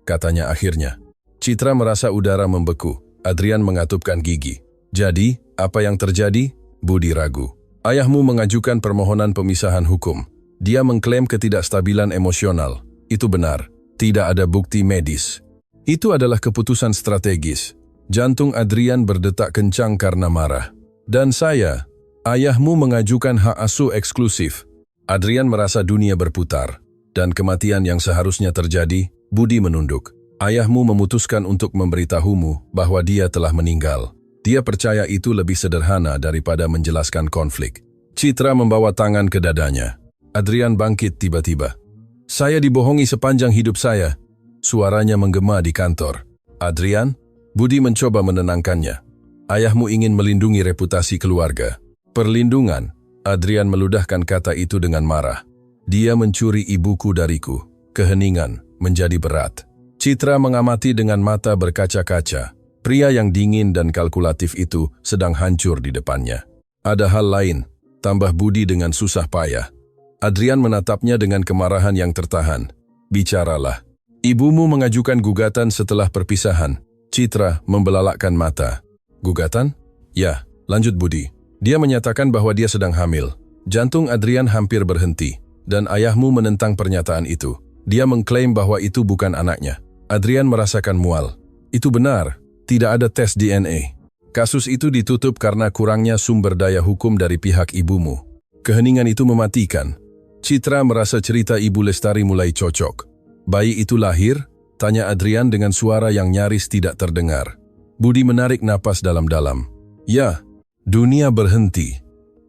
S1: katanya akhirnya. Citra merasa udara membeku. Adrian mengatupkan gigi. Jadi, apa yang terjadi? Budi ragu. Ayahmu mengajukan permohonan pemisahan hukum. Dia mengklaim ketidakstabilan emosional. Itu benar. Tidak ada bukti medis. Itu adalah keputusan strategis. Jantung Adrian berdetak kencang karena marah. Dan saya, ayahmu mengajukan hak asuh eksklusif. Adrian merasa dunia berputar. Dan kematian yang seharusnya terjadi, Budi menunduk. Ayahmu memutuskan untuk memberitahumu bahwa dia telah meninggal. Dia percaya itu lebih sederhana daripada menjelaskan konflik. Citra membawa tangan ke dadanya. Adrian bangkit tiba-tiba. Saya dibohongi sepanjang hidup saya. Suaranya menggema di kantor. Adrian, Budi mencoba menenangkannya. Ayahmu ingin melindungi reputasi keluarga. Perlindungan. Adrian meludahkan kata itu dengan marah. Dia mencuri ibuku dariku. Keheningan menjadi berat. Citra mengamati dengan mata berkaca-kaca. Pria yang dingin dan kalkulatif itu sedang hancur di depannya. Ada hal lain, tambah Budi dengan susah payah. Adrian menatapnya dengan kemarahan yang tertahan. Bicaralah. Ibumu mengajukan gugatan setelah perpisahan. Citra membelalakkan mata. Gugatan? Ya, lanjut Budi. Dia menyatakan bahwa dia sedang hamil. Jantung Adrian hampir berhenti. Dan ayahmu menentang pernyataan itu. Dia mengklaim bahwa itu bukan anaknya. Adrian merasakan mual. Itu benar. Tidak ada tes DNA. Kasus itu ditutup karena kurangnya sumber daya hukum dari pihak ibumu. Keheningan itu mematikan. Citra merasa cerita Ibu Lestari mulai cocok. Bayi itu lahir? Tanya Adrian dengan suara yang nyaris tidak terdengar. Budi menarik napas dalam-dalam. Ya, dunia berhenti.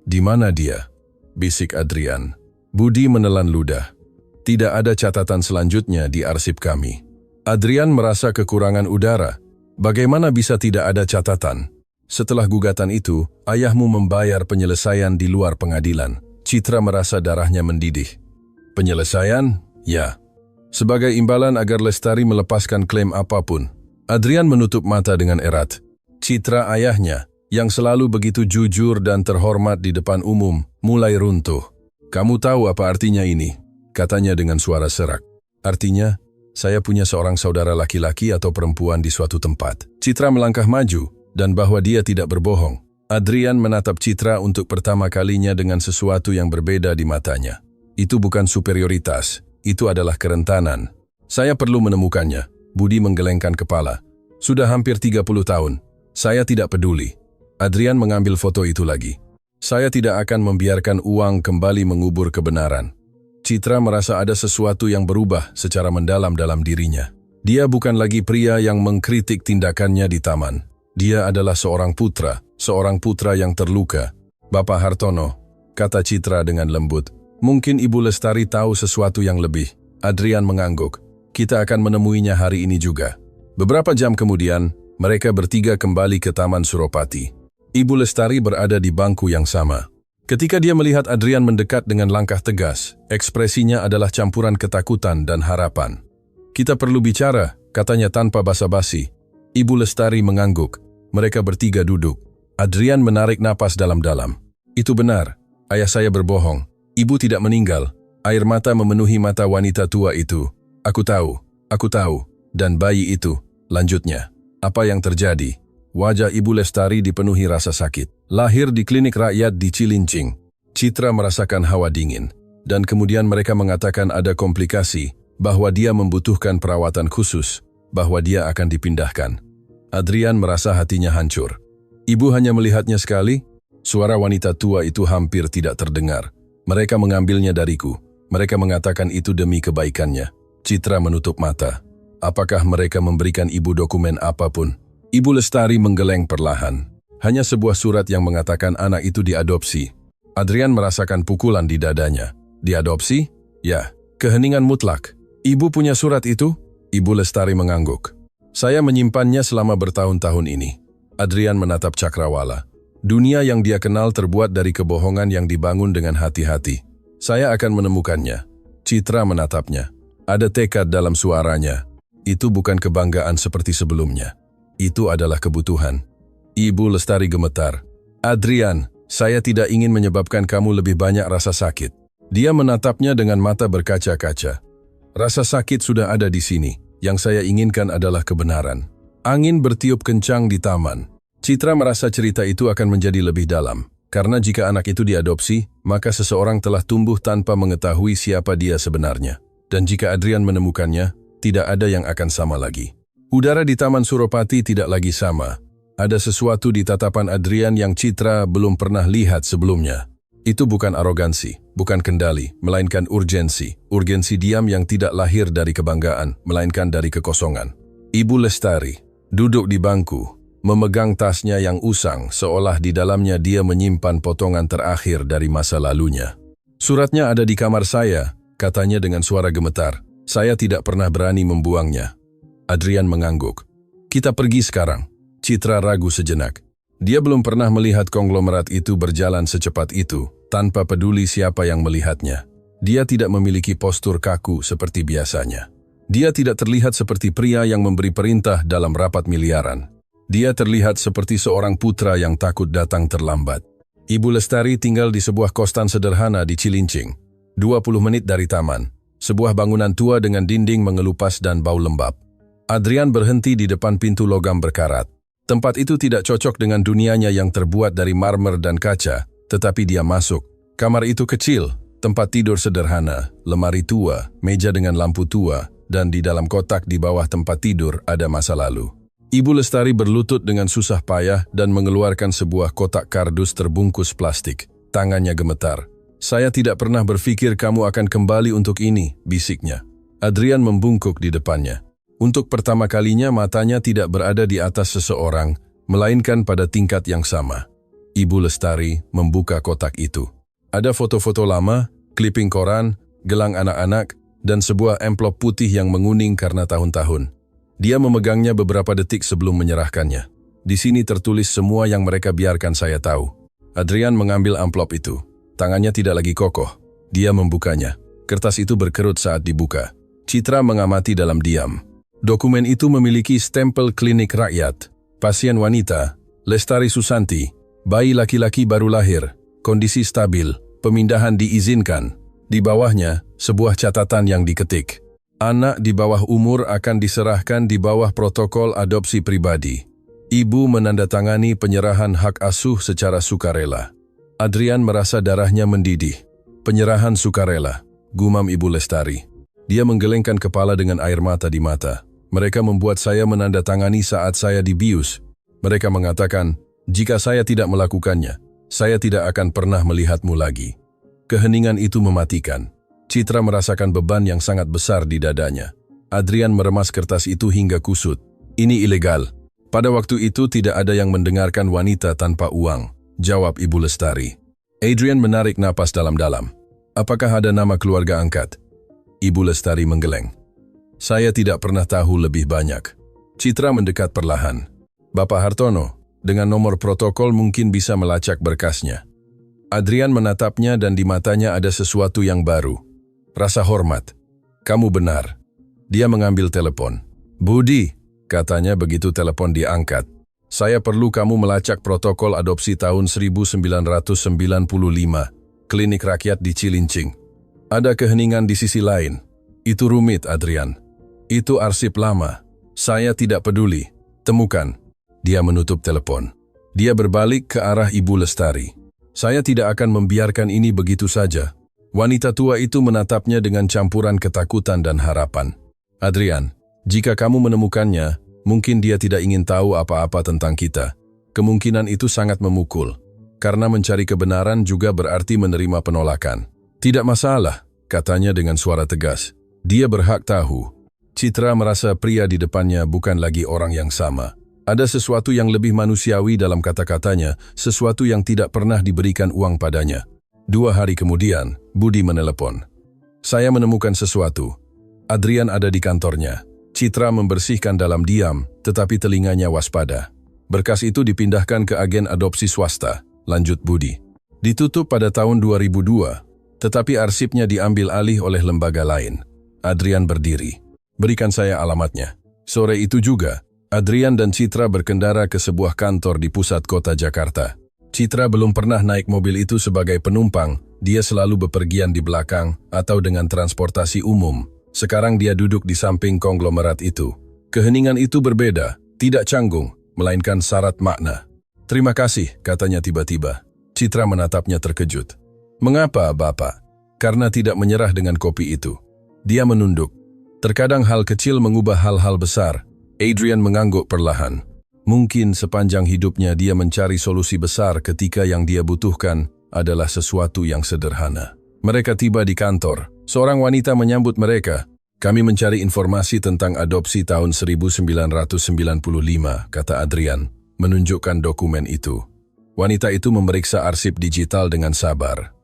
S1: Di mana dia? Bisik Adrian. Budi menelan ludah. Tidak ada catatan selanjutnya di arsip kami. Adrian merasa kekurangan udara. Bagaimana bisa tidak ada catatan? Setelah gugatan itu, ayahmu membayar penyelesaian di luar pengadilan. Citra merasa darahnya mendidih. Penyelesaian? Ya. Sebagai imbalan agar Lestari melepaskan klaim apapun. Adrian menutup mata dengan erat. Citra ayahnya, yang selalu begitu jujur dan terhormat di depan umum, mulai runtuh. Kamu tahu apa artinya ini? Katanya dengan suara serak. Artinya, saya punya seorang saudara laki-laki atau perempuan di suatu tempat. Citra melangkah maju, dan bahwa dia tidak berbohong. Adrian menatap Citra untuk pertama kalinya dengan sesuatu yang berbeda di matanya. Itu bukan superioritas, itu adalah kerentanan. Saya perlu menemukannya. Budi menggelengkan kepala. Sudah hampir 30 tahun. Saya tidak peduli. Adrian mengambil foto itu lagi. Saya tidak akan membiarkan uang kembali mengubur kebenaran. Citra merasa ada sesuatu yang berubah secara mendalam dalam dirinya. Dia bukan lagi pria yang mengkritik tindakannya di taman. Dia adalah seorang putra yang terluka. Bapak Hartono, kata Citra dengan lembut. Mungkin Ibu Lestari tahu sesuatu yang lebih. Adrian mengangguk. Kita akan menemuinya hari ini juga. Beberapa jam kemudian, mereka bertiga kembali ke Taman Suropati. Ibu Lestari berada di bangku yang sama. Ketika dia melihat Adrian mendekat dengan langkah tegas, ekspresinya adalah campuran ketakutan dan harapan. Kita perlu bicara, katanya tanpa basa-basi. Ibu Lestari mengangguk. Mereka bertiga duduk. Adrian menarik napas dalam-dalam. Itu benar, ayah saya berbohong. Ibu tidak meninggal. Air mata memenuhi mata wanita tua itu. Aku tahu, dan bayi itu, lanjutnya. Apa yang terjadi? Wajah Ibu Lestari dipenuhi rasa sakit. Lahir di klinik rakyat di Cilincing. Citra merasakan hawa dingin. Dan kemudian mereka mengatakan ada komplikasi, bahwa dia membutuhkan perawatan khusus, bahwa dia akan dipindahkan. Adrian merasa hatinya hancur. Ibu hanya melihatnya sekali. Suara wanita tua itu hampir tidak terdengar. Mereka mengambilnya dariku. Mereka mengatakan itu demi kebaikannya. Citra menutup mata. Apakah mereka memberikan ibu dokumen apapun? Ibu Lestari menggeleng perlahan. Hanya sebuah surat yang mengatakan anak itu diadopsi. Adrian merasakan pukulan di dadanya. Diadopsi? Ya, keheningan mutlak. Ibu punya surat itu? Ibu Lestari mengangguk. Saya menyimpannya selama bertahun-tahun ini. Adrian menatap Cakrawala. Dunia yang dia kenal terbuat dari kebohongan yang dibangun dengan hati-hati. Saya akan menemukannya. Citra menatapnya. Ada tekad dalam suaranya. Itu bukan kebanggaan seperti sebelumnya. Itu adalah kebutuhan. Ibu Lestari gemetar. Adrian, saya tidak ingin menyebabkan kamu lebih banyak rasa sakit. Dia menatapnya dengan mata berkaca-kaca. Rasa sakit sudah ada di sini. Yang saya inginkan adalah kebenaran. Angin bertiup kencang di taman. Citra merasa cerita itu akan menjadi lebih dalam. Karena jika anak itu diadopsi, maka seseorang telah tumbuh tanpa mengetahui siapa dia sebenarnya. Dan jika Adrian menemukannya, tidak ada yang akan sama lagi. Udara di Taman Suropati tidak lagi sama. Ada sesuatu di tatapan Adrian yang Citra belum pernah lihat sebelumnya. Itu bukan arogansi, bukan kendali, melainkan urgensi. Urgensi diam yang tidak lahir dari kebanggaan, melainkan dari kekosongan. Ibu Lestari duduk di bangku, memegang tasnya yang usang, seolah di dalamnya dia menyimpan potongan terakhir dari masa lalunya. Suratnya ada di kamar saya, katanya dengan suara gemetar. Saya tidak pernah berani membuangnya. Adrian mengangguk. Kita pergi sekarang. Citra ragu sejenak. Dia belum pernah melihat konglomerat itu berjalan secepat itu, tanpa peduli siapa yang melihatnya. Dia tidak memiliki postur kaku seperti biasanya. Dia tidak terlihat seperti pria yang memberi perintah dalam rapat miliaran. Dia terlihat seperti seorang putra yang takut datang terlambat. Ibu Lestari tinggal di sebuah kostan sederhana di Cilincing, 20 menit dari taman. Sebuah bangunan tua dengan dinding mengelupas dan bau lembab. Adrian berhenti di depan pintu logam berkarat. Tempat itu tidak cocok dengan dunianya yang terbuat dari marmer dan kaca, tetapi dia masuk. Kamar itu kecil, tempat tidur sederhana, lemari tua, meja dengan lampu tua, dan di dalam kotak di bawah tempat tidur ada masa lalu. Ibu Lestari berlutut dengan susah payah dan mengeluarkan sebuah kotak kardus terbungkus plastik. Tangannya gemetar. "Saya tidak pernah berpikir kamu akan kembali untuk ini," bisiknya. Adrian membungkuk di depannya. Untuk pertama kalinya matanya tidak berada di atas seseorang, melainkan pada tingkat yang sama. Ibu Lestari membuka kotak itu. Ada foto-foto lama, kliping koran, gelang anak-anak, dan sebuah amplop putih yang menguning karena tahun-tahun. Dia memegangnya beberapa detik sebelum menyerahkannya. "Di sini tertulis semua yang mereka biarkan saya tahu." Adrian mengambil amplop itu. Tangannya tidak lagi kokoh. Dia membukanya. Kertas itu berkerut saat dibuka. Citra mengamati dalam diam. Dokumen itu memiliki stempel klinik rakyat. Pasien wanita, Lestari Susanti. Bayi laki-laki baru lahir. Kondisi stabil. Pemindahan diizinkan. Di bawahnya, sebuah catatan yang diketik. Anak di bawah umur akan diserahkan di bawah protokol adopsi pribadi. Ibu menandatangani penyerahan hak asuh secara sukarela. Adrian merasa darahnya mendidih. "Penyerahan sukarela," gumam Ibu Lestari. Dia menggelengkan kepala dengan air mata di mata. "Mereka membuat saya menandatangani saat saya dibius. Mereka mengatakan, jika saya tidak melakukannya, saya tidak akan pernah melihatmu lagi." Keheningan itu mematikan. Citra merasakan beban yang sangat besar di dadanya. Adrian meremas kertas itu hingga kusut. "Ini ilegal. Pada waktu itu tidak ada yang mendengarkan wanita tanpa uang," jawab Ibu Lestari. Adrian menarik napas dalam-dalam. "Apakah ada nama keluarga angkat?" Ibu Lestari menggeleng. "Saya tidak pernah tahu lebih banyak." Citra mendekat perlahan. "Bapak Hartono, dengan nomor protokol mungkin bisa melacak berkasnya." Adrian menatapnya dan di matanya ada sesuatu yang baru. Rasa hormat. "Kamu benar." Dia mengambil telepon. "Budi," katanya begitu telepon diangkat. "Saya perlu kamu melacak protokol adopsi tahun 1995, klinik rakyat di Cilincing." Ada keheningan di sisi lain. "Itu rumit, Adrian. Itu arsip lama. Saya tidak peduli. Temukan." Dia menutup telepon. Dia berbalik ke arah Ibu Lestari. "Saya tidak akan membiarkan ini begitu saja." Wanita tua itu menatapnya dengan campuran ketakutan dan harapan. "Adrian, jika kamu menemukannya, mungkin dia tidak ingin tahu apa-apa tentang kita. Kemungkinan itu sangat memukul. Karena mencari kebenaran juga berarti menerima penolakan." "Tidak masalah," katanya dengan suara tegas. "Dia berhak tahu." Citra merasa pria di depannya bukan lagi orang yang sama. Ada sesuatu yang lebih manusiawi dalam kata-katanya, sesuatu yang tidak pernah diberikan uang padanya. 2 hari kemudian, Budi menelepon. "Saya menemukan sesuatu." Adrian ada di kantornya. Citra membersihkan dalam diam, tetapi telinganya waspada. "Berkas itu dipindahkan ke agen adopsi swasta," lanjut Budi. "Ditutup pada tahun 2002, tetapi arsipnya diambil alih oleh lembaga lain." Adrian berdiri. "Berikan saya alamatnya." Sore itu juga, Adrian dan Citra berkendara ke sebuah kantor di pusat kota Jakarta. Citra belum pernah naik mobil itu sebagai penumpang, dia selalu bepergian di belakang atau dengan transportasi umum. Sekarang dia duduk di samping konglomerat itu. Keheningan itu berbeda, tidak canggung, melainkan syarat makna. "Terima kasih," katanya tiba-tiba. Citra menatapnya terkejut. "Mengapa, Bapak?" "Karena tidak menyerah dengan kopi itu." Dia menunduk. Terkadang hal kecil mengubah hal-hal besar. Adrian mengangguk perlahan. Mungkin sepanjang hidupnya dia mencari solusi besar ketika yang dia butuhkan adalah sesuatu yang sederhana. Mereka tiba di kantor. Seorang wanita menyambut mereka. "Kami mencari informasi tentang adopsi tahun 1995, kata Adrian, menunjukkan dokumen itu. Wanita itu memeriksa arsip digital dengan sabar.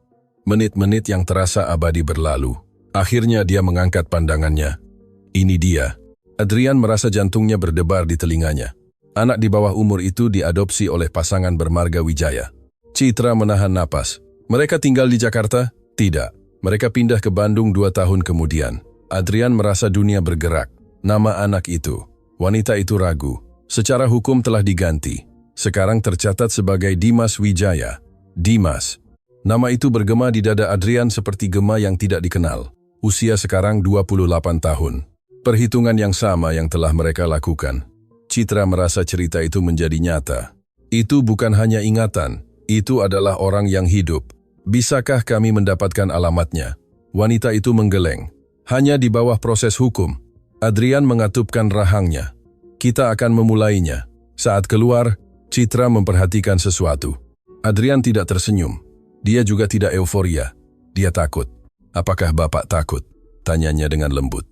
S1: Menit-menit yang terasa abadi berlalu. Akhirnya dia mengangkat pandangannya. "Ini dia." Adrian merasa jantungnya berdebar di telinganya. Anak di bawah umur itu diadopsi oleh pasangan bermarga Wijaya. Citra menahan napas. "Mereka tinggal di Jakarta?" "Tidak. Mereka pindah ke Bandung 2 tahun kemudian." Adrian merasa dunia bergerak. Nama anak itu. Wanita itu ragu. Secara hukum telah diganti. Sekarang tercatat sebagai Dimas Wijaya. Dimas. Nama itu bergema di dada Adrian seperti gema yang tidak dikenal. Usia sekarang 28 tahun. Perhitungan yang sama yang telah mereka lakukan. Citra merasa cerita itu menjadi nyata. Itu bukan hanya ingatan, itu adalah orang yang hidup. "Bisakah kami mendapatkan alamatnya?" Wanita itu menggeleng. "Hanya di bawah proses hukum." Adrian mengatupkan rahangnya. Kita akan memulainya. Saat keluar, Citra memperhatikan sesuatu. Adrian tidak tersenyum. Dia juga tidak euforia. Dia takut. Apakah Bapak takut? Tanyanya dengan lembut.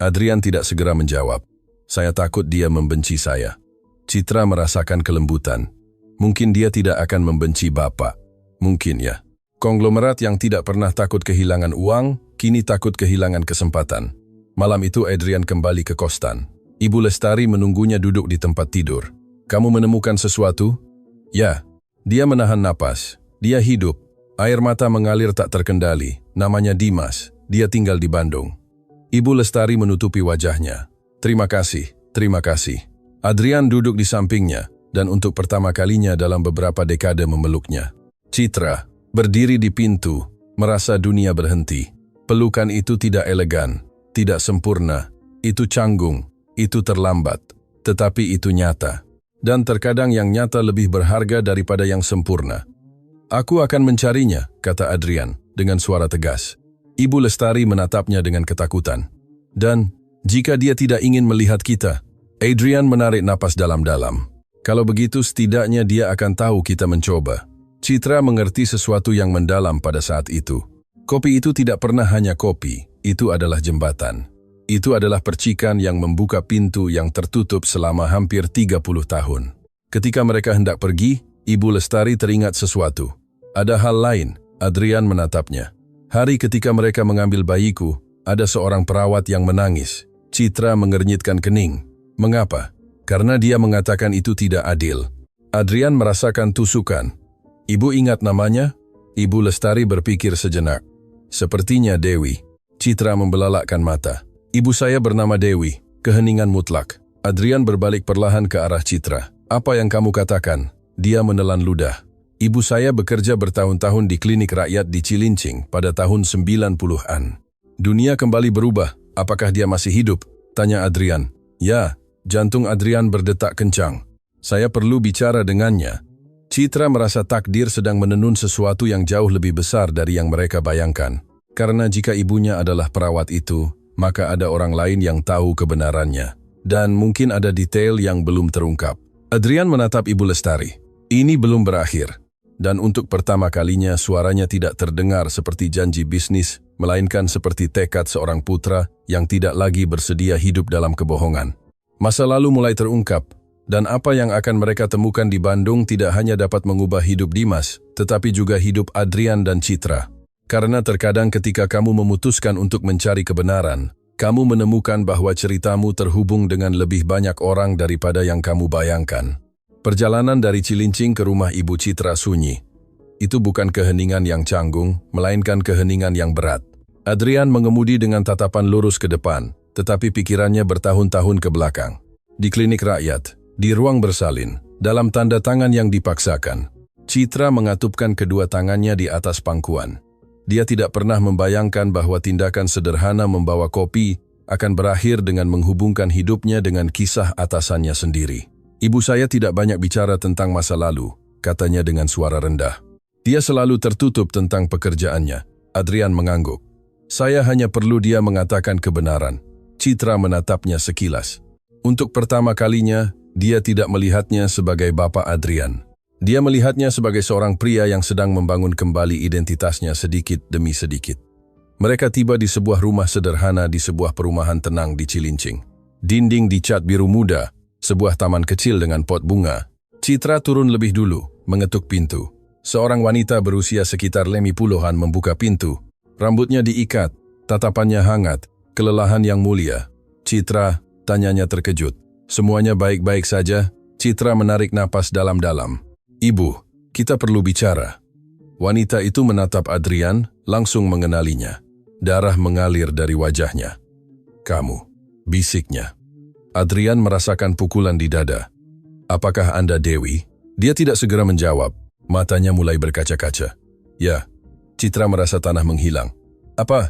S1: Adrian tidak segera menjawab. Saya takut dia membenci saya. Citra merasakan kelembutan. Mungkin dia tidak akan membenci Bapak. Mungkin ya. Konglomerat yang tidak pernah takut kehilangan uang, kini takut kehilangan kesempatan. Malam itu Adrian kembali ke kostan. Ibu Lestari menunggunya duduk di tempat tidur. Kamu menemukan sesuatu? Ya. Dia menahan napas. Dia hidup. Air mata mengalir tak terkendali. Namanya Dimas. Dia tinggal di Bandung. Ibu Lestari menutupi wajahnya. Terima kasih, terima kasih. Adrian duduk di sampingnya, dan untuk pertama kalinya dalam beberapa dekade memeluknya. Citra, berdiri di pintu, merasa dunia berhenti. Pelukan itu tidak elegan, tidak sempurna. Itu canggung, itu terlambat. Tetapi itu nyata. Dan terkadang yang nyata lebih berharga daripada yang sempurna. Aku akan mencarinya, kata Adrian, dengan suara tegas. Ibu Lestari menatapnya dengan ketakutan. Dan, jika dia tidak ingin melihat kita, Adrian menarik napas dalam-dalam. Kalau begitu setidaknya dia akan tahu kita mencoba. Citra mengerti sesuatu yang mendalam pada saat itu. Kopi itu tidak pernah hanya kopi, itu adalah jembatan. Itu adalah percikan yang membuka pintu yang tertutup selama hampir 30 tahun. Ketika mereka hendak pergi, Ibu Lestari teringat sesuatu. Ada hal lain, Adrian menatapnya. Hari ketika mereka mengambil bayiku, ada seorang perawat yang menangis. Citra mengernyitkan kening. Mengapa? Karena dia mengatakan itu tidak adil. Adrian merasakan tusukan. Ibu ingat namanya? Ibu Lestari berpikir sejenak. Sepertinya Dewi. Citra membelalakkan mata. Ibu saya bernama Dewi, keheningan mutlak. Adrian berbalik perlahan ke arah Citra. Apa yang kamu katakan? Dia menelan ludah. Ibu saya bekerja bertahun-tahun di klinik rakyat di Cilincing pada tahun 90-an. Dunia kembali berubah. Apakah dia masih hidup? Tanya Adrian. Ya, jantung Adrian berdetak kencang. Saya perlu bicara dengannya. Citra merasa takdir sedang menenun sesuatu yang jauh lebih besar dari yang mereka bayangkan. Karena jika ibunya adalah perawat itu, maka ada orang lain yang tahu kebenarannya. Dan mungkin ada detail yang belum terungkap. Adrian menatap Ibu Lestari. Ini belum berakhir. Dan untuk pertama kalinya suaranya tidak terdengar seperti janji bisnis, melainkan seperti tekad seorang putra yang tidak lagi bersedia hidup dalam kebohongan. Masa lalu mulai terungkap, dan apa yang akan mereka temukan di Bandung tidak hanya dapat mengubah hidup Dimas, tetapi juga hidup Adrian dan Citra. Karena terkadang ketika kamu memutuskan untuk mencari kebenaran, kamu menemukan bahwa ceritamu terhubung dengan lebih banyak orang daripada yang kamu bayangkan. Perjalanan dari Cilincing ke rumah Ibu Citra sunyi. Itu bukan keheningan yang canggung, melainkan keheningan yang berat. Adrian mengemudi dengan tatapan lurus ke depan, tetapi pikirannya bertahun-tahun ke belakang. Di klinik rakyat, di ruang bersalin, dalam tanda tangan yang dipaksakan, Citra mengatupkan kedua tangannya di atas pangkuan. Dia tidak pernah membayangkan bahwa tindakan sederhana membawa kopi akan berakhir dengan menghubungkan hidupnya dengan kisah atasannya sendiri. Ibu saya tidak banyak bicara tentang masa lalu, katanya dengan suara rendah. Dia selalu tertutup tentang pekerjaannya. Adrian mengangguk. Saya hanya perlu dia mengatakan kebenaran. Citra menatapnya sekilas. Untuk pertama kalinya, dia tidak melihatnya sebagai Bapak Adrian. Dia melihatnya sebagai seorang pria yang sedang membangun kembali identitasnya sedikit demi sedikit. Mereka tiba di sebuah rumah sederhana di sebuah perumahan tenang di Cilincing. Dinding dicat biru muda, sebuah taman kecil dengan pot bunga. Citra turun lebih dulu, mengetuk pintu. Seorang wanita berusia sekitar 50-an membuka pintu. Rambutnya diikat, tatapannya hangat, kelelahan yang mulia. Citra, tanyanya terkejut. Semuanya baik-baik saja? Citra menarik napas dalam-dalam. Ibu, kita perlu bicara. Wanita itu menatap Adrian, langsung mengenalinya. Darah mengalir dari wajahnya. Kamu, bisiknya. Adrian merasakan pukulan di dada. Apakah Anda Dewi? Dia tidak segera menjawab. Matanya mulai berkaca-kaca. Ya, Citra merasa tanah menghilang. Apa?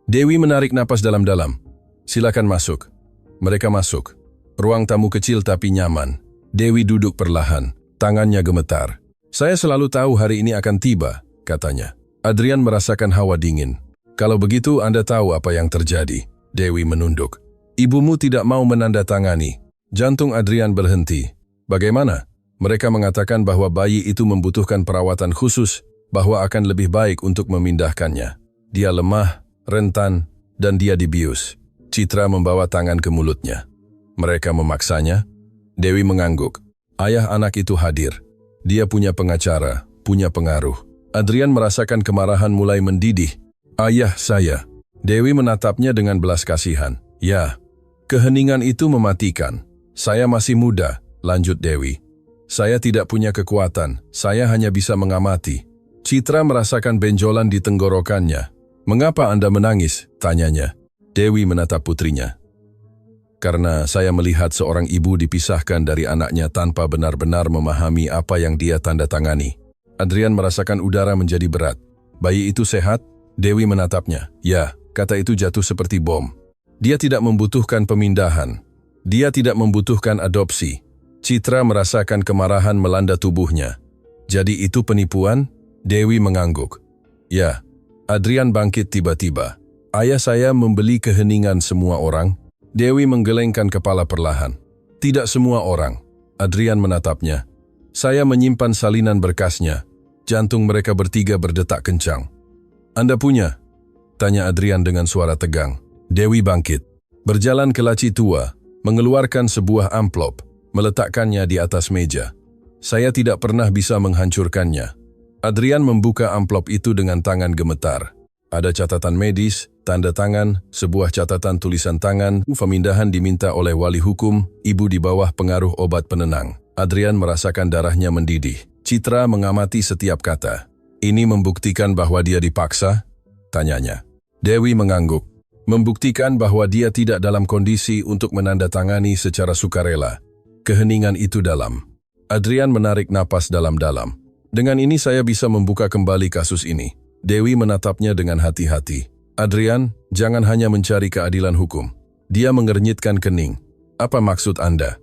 S1: Dewi menarik napas dalam-dalam. Silakan masuk. Mereka masuk. Ruang tamu kecil tapi nyaman. Dewi duduk perlahan. Tangannya gemetar. Saya selalu tahu hari ini akan tiba, katanya. Adrian merasakan hawa dingin. Kalau begitu Anda tahu apa yang terjadi. Dewi menunduk. Ibumu tidak mau menandatangani. Jantung Adrian berhenti. Bagaimana? Mereka mengatakan bahwa bayi itu membutuhkan perawatan khusus, bahwa akan lebih baik untuk memindahkannya. Dia lemah, rentan, dan dia dibius. Citra membawa tangan ke mulutnya. Mereka memaksanya. Dewi mengangguk. Ayah anak itu hadir. Dia punya pengacara, punya pengaruh. Adrian merasakan kemarahan mulai mendidih. Ayah saya. Dewi menatapnya dengan belas kasihan. Ya, keheningan itu mematikan. Saya masih muda, lanjut Dewi. Saya tidak punya kekuatan, saya hanya bisa mengamati. Citra merasakan benjolan di tenggorokannya. Mengapa Anda menangis? Tanyanya. Dewi menatap putrinya. Karena saya melihat seorang ibu dipisahkan dari anaknya tanpa benar-benar memahami apa yang dia tanda tangani. Adrian merasakan udara menjadi berat. Bayi itu sehat? Dewi menatapnya. Ya, kata itu jatuh seperti bom. Dia tidak membutuhkan pemindahan. Dia tidak membutuhkan adopsi. Citra merasakan kemarahan melanda tubuhnya. Jadi itu penipuan? Dewi mengangguk. Ya, Adrian bangkit tiba-tiba. Ayah saya membeli keheningan semua orang. Dewi menggelengkan kepala perlahan. Tidak semua orang. Adrian menatapnya. Saya menyimpan salinan berkasnya. Jantung mereka bertiga berdetak kencang. Anda punya? Tanya Adrian dengan suara tegang. Dewi bangkit. Berjalan ke laci tua. Mengeluarkan sebuah amplop. Meletakkannya di atas meja. Saya tidak pernah bisa menghancurkannya. Adrian membuka amplop itu dengan tangan gemetar. Ada catatan medis, tanda tangan, sebuah catatan tulisan tangan, pemindahan diminta oleh wali hukum, ibu di bawah pengaruh obat penenang. Adrian merasakan darahnya mendidih. Citra mengamati setiap kata. Ini membuktikan bahwa dia dipaksa? Tanyanya. Dewi mengangguk. Membuktikan bahwa dia tidak dalam kondisi untuk menandatangani secara sukarela. Keheningan itu dalam. Adrian menarik napas dalam-dalam. Dengan ini saya bisa membuka kembali kasus ini. Dewi menatapnya dengan hati-hati. Adrian, jangan hanya mencari keadilan hukum. Dia mengernyitkan kening. Apa maksud Anda?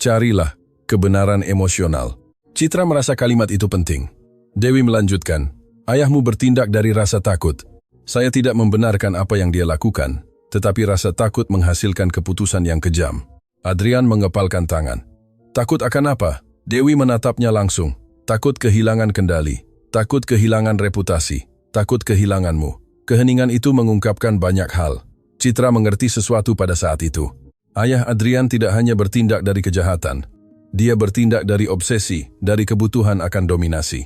S1: Carilah kebenaran emosional. Citra merasa kalimat itu penting. Dewi melanjutkan. Ayahmu bertindak dari rasa takut. Saya tidak membenarkan apa yang dia lakukan, tetapi rasa takut menghasilkan keputusan yang kejam. Adrian mengepalkan tangan. Takut akan apa? Dewi menatapnya langsung. Takut kehilangan kendali. Takut kehilangan reputasi. Takut kehilanganmu. Keheningan itu mengungkapkan banyak hal. Citra mengerti sesuatu pada saat itu. Ayah Adrian tidak hanya bertindak dari kejahatan. Dia bertindak dari obsesi, dari kebutuhan akan dominasi.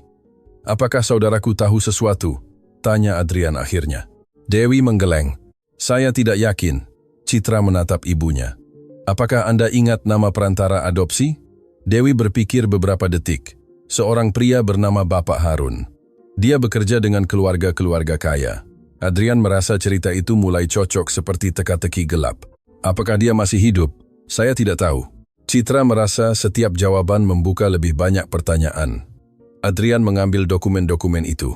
S1: Apakah saudaraku tahu sesuatu? Tanya Adrian akhirnya. Dewi menggeleng. Saya tidak yakin. Citra menatap ibunya. Apakah Anda ingat nama perantara adopsi? Dewi berpikir beberapa detik. Seorang pria bernama Bapak Harun. Dia bekerja dengan keluarga-keluarga kaya. Adrian merasa cerita itu mulai cocok seperti teka-teki gelap. Apakah dia masih hidup? Saya tidak tahu. Citra merasa setiap jawaban membuka lebih banyak pertanyaan. Adrian mengambil dokumen-dokumen itu.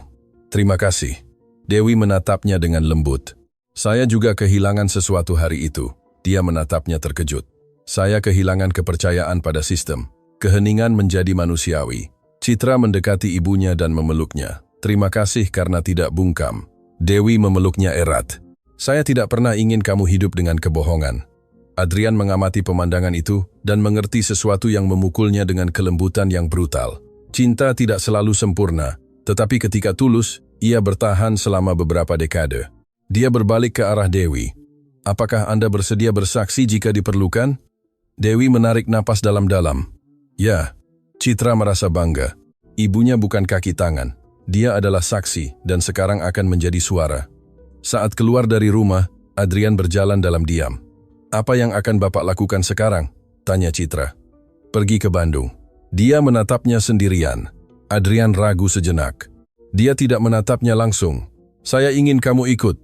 S1: Terima kasih. Dewi menatapnya dengan lembut. Saya juga kehilangan sesuatu hari itu. Dia menatapnya terkejut. Saya kehilangan kepercayaan pada sistem. Keheningan menjadi manusiawi. Citra mendekati ibunya dan memeluknya. Terima kasih karena tidak bungkam. Dewi memeluknya erat. Saya tidak pernah ingin kamu hidup dengan kebohongan. Adrian mengamati pemandangan itu dan mengerti sesuatu yang memukulnya dengan kelembutan yang brutal. Cinta tidak selalu sempurna, tetapi ketika tulus, ia bertahan selama beberapa dekade. Dia berbalik ke arah Dewi. Apakah Anda bersedia bersaksi jika diperlukan? Dewi menarik napas dalam-dalam. Ya, Citra merasa bangga. Ibunya bukan kaki tangan. Dia adalah saksi dan sekarang akan menjadi suara. Saat keluar dari rumah, Adrian berjalan dalam diam. Apa yang akan Bapak lakukan sekarang? Tanya Citra. Pergi ke Bandung. Dia menatapnya sendirian. Adrian ragu sejenak. Dia tidak menatapnya langsung. Saya ingin kamu ikut.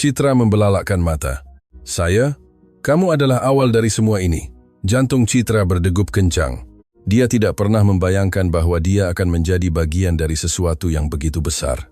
S1: Citra membelalakkan mata. Saya? Kamu adalah awal dari semua ini. Jantung Citra berdegup kencang. Dia tidak pernah membayangkan bahwa dia akan menjadi bagian dari sesuatu yang begitu besar.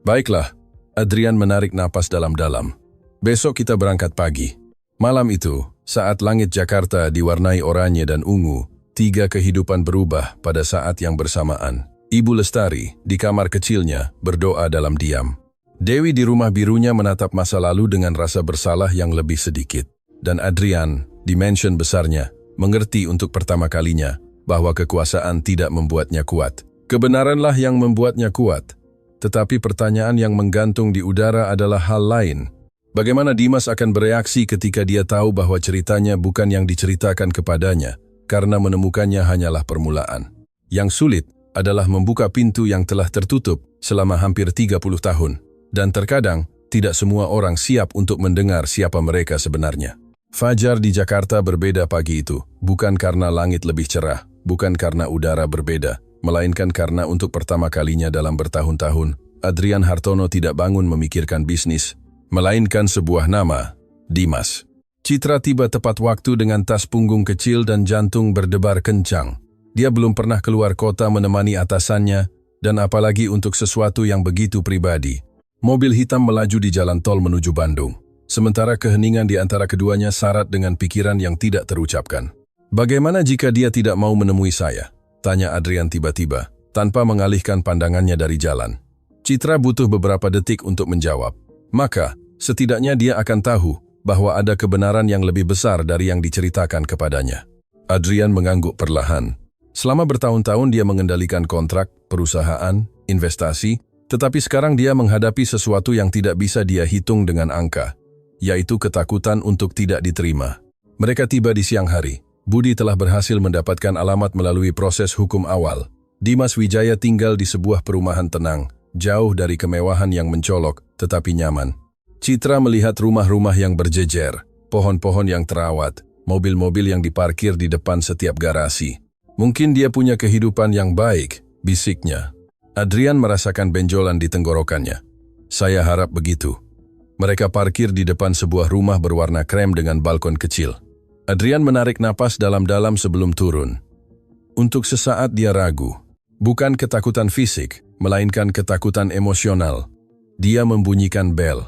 S1: Baiklah, Adrian menarik napas dalam-dalam. Besok kita berangkat pagi. Malam itu, saat langit Jakarta diwarnai oranye dan ungu, tiga kehidupan berubah pada saat yang bersamaan. Ibu Lestari, di kamar kecilnya, berdoa dalam diam. Dewi di rumah birunya menatap masa lalu dengan rasa bersalah yang lebih sedikit. Dan Adrian, di mansion besarnya, mengerti untuk pertama kalinya bahwa kekuasaan tidak membuatnya kuat. Kebenaranlah yang membuatnya kuat. Tetapi pertanyaan yang menggantung di udara adalah hal lain. Bagaimana Dimas akan bereaksi ketika dia tahu bahwa ceritanya bukan yang diceritakan kepadanya, karena menemukannya hanyalah permulaan. Yang sulit adalah membuka pintu yang telah tertutup selama hampir 30 tahun. Dan terkadang, tidak semua orang siap untuk mendengar siapa mereka sebenarnya. Fajar di Jakarta berbeda pagi itu, bukan karena langit lebih cerah, bukan karena udara berbeda, melainkan karena untuk pertama kalinya dalam bertahun-tahun, Adrian Hartono tidak bangun memikirkan bisnis, melainkan sebuah nama, Dimas. Citra tiba tepat waktu dengan tas punggung kecil dan jantung berdebar kencang. Dia belum pernah keluar kota menemani atasannya, dan apalagi untuk sesuatu yang begitu pribadi. Mobil hitam melaju di jalan tol menuju Bandung. Sementara keheningan di antara keduanya syarat dengan pikiran yang tidak terucapkan. Bagaimana jika dia tidak mau menemui saya? Tanya Adrian tiba-tiba, tanpa mengalihkan pandangannya dari jalan. Citra butuh beberapa detik untuk menjawab. Maka, setidaknya dia akan tahu bahwa ada kebenaran yang lebih besar dari yang diceritakan kepadanya. Adrian mengangguk perlahan. Selama bertahun-tahun dia mengendalikan kontrak, perusahaan, investasi, tetapi sekarang dia menghadapi sesuatu yang tidak bisa dia hitung dengan angka, yaitu ketakutan untuk tidak diterima. Mereka tiba di siang hari. Budi telah berhasil mendapatkan alamat melalui proses hukum awal. Dimas Wijaya tinggal di sebuah perumahan tenang, jauh dari kemewahan yang mencolok, tetapi nyaman. Citra melihat rumah-rumah yang berjejer, pohon-pohon yang terawat, mobil-mobil yang diparkir di depan setiap garasi. Mungkin dia punya kehidupan yang baik, bisiknya. Adrian merasakan benjolan di tenggorokannya. Saya harap begitu. Mereka parkir di depan sebuah rumah berwarna krem dengan balkon kecil. Adrian menarik napas dalam-dalam sebelum turun. Untuk sesaat dia ragu. Bukan ketakutan fisik, melainkan ketakutan emosional. Dia membunyikan bel.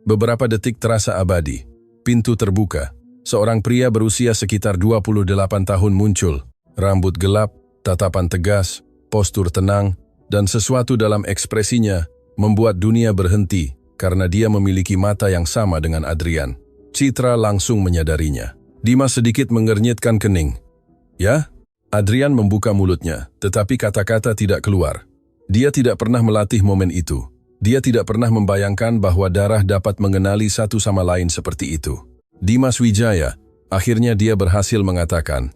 S1: Beberapa detik terasa abadi. Pintu terbuka. Seorang pria berusia sekitar 28 tahun muncul. Rambut gelap, tatapan tegas, postur tenang, dan sesuatu dalam ekspresinya membuat dunia berhenti karena dia memiliki mata yang sama dengan Adrian. Citra langsung menyadarinya. Dimas sedikit mengernyitkan kening. Ya? Adrian membuka mulutnya, tetapi kata-kata tidak keluar. Dia tidak pernah melatih momen itu. Dia tidak pernah membayangkan bahwa darah dapat mengenali satu sama lain seperti itu. Dimas Wijaya, akhirnya dia berhasil mengatakan,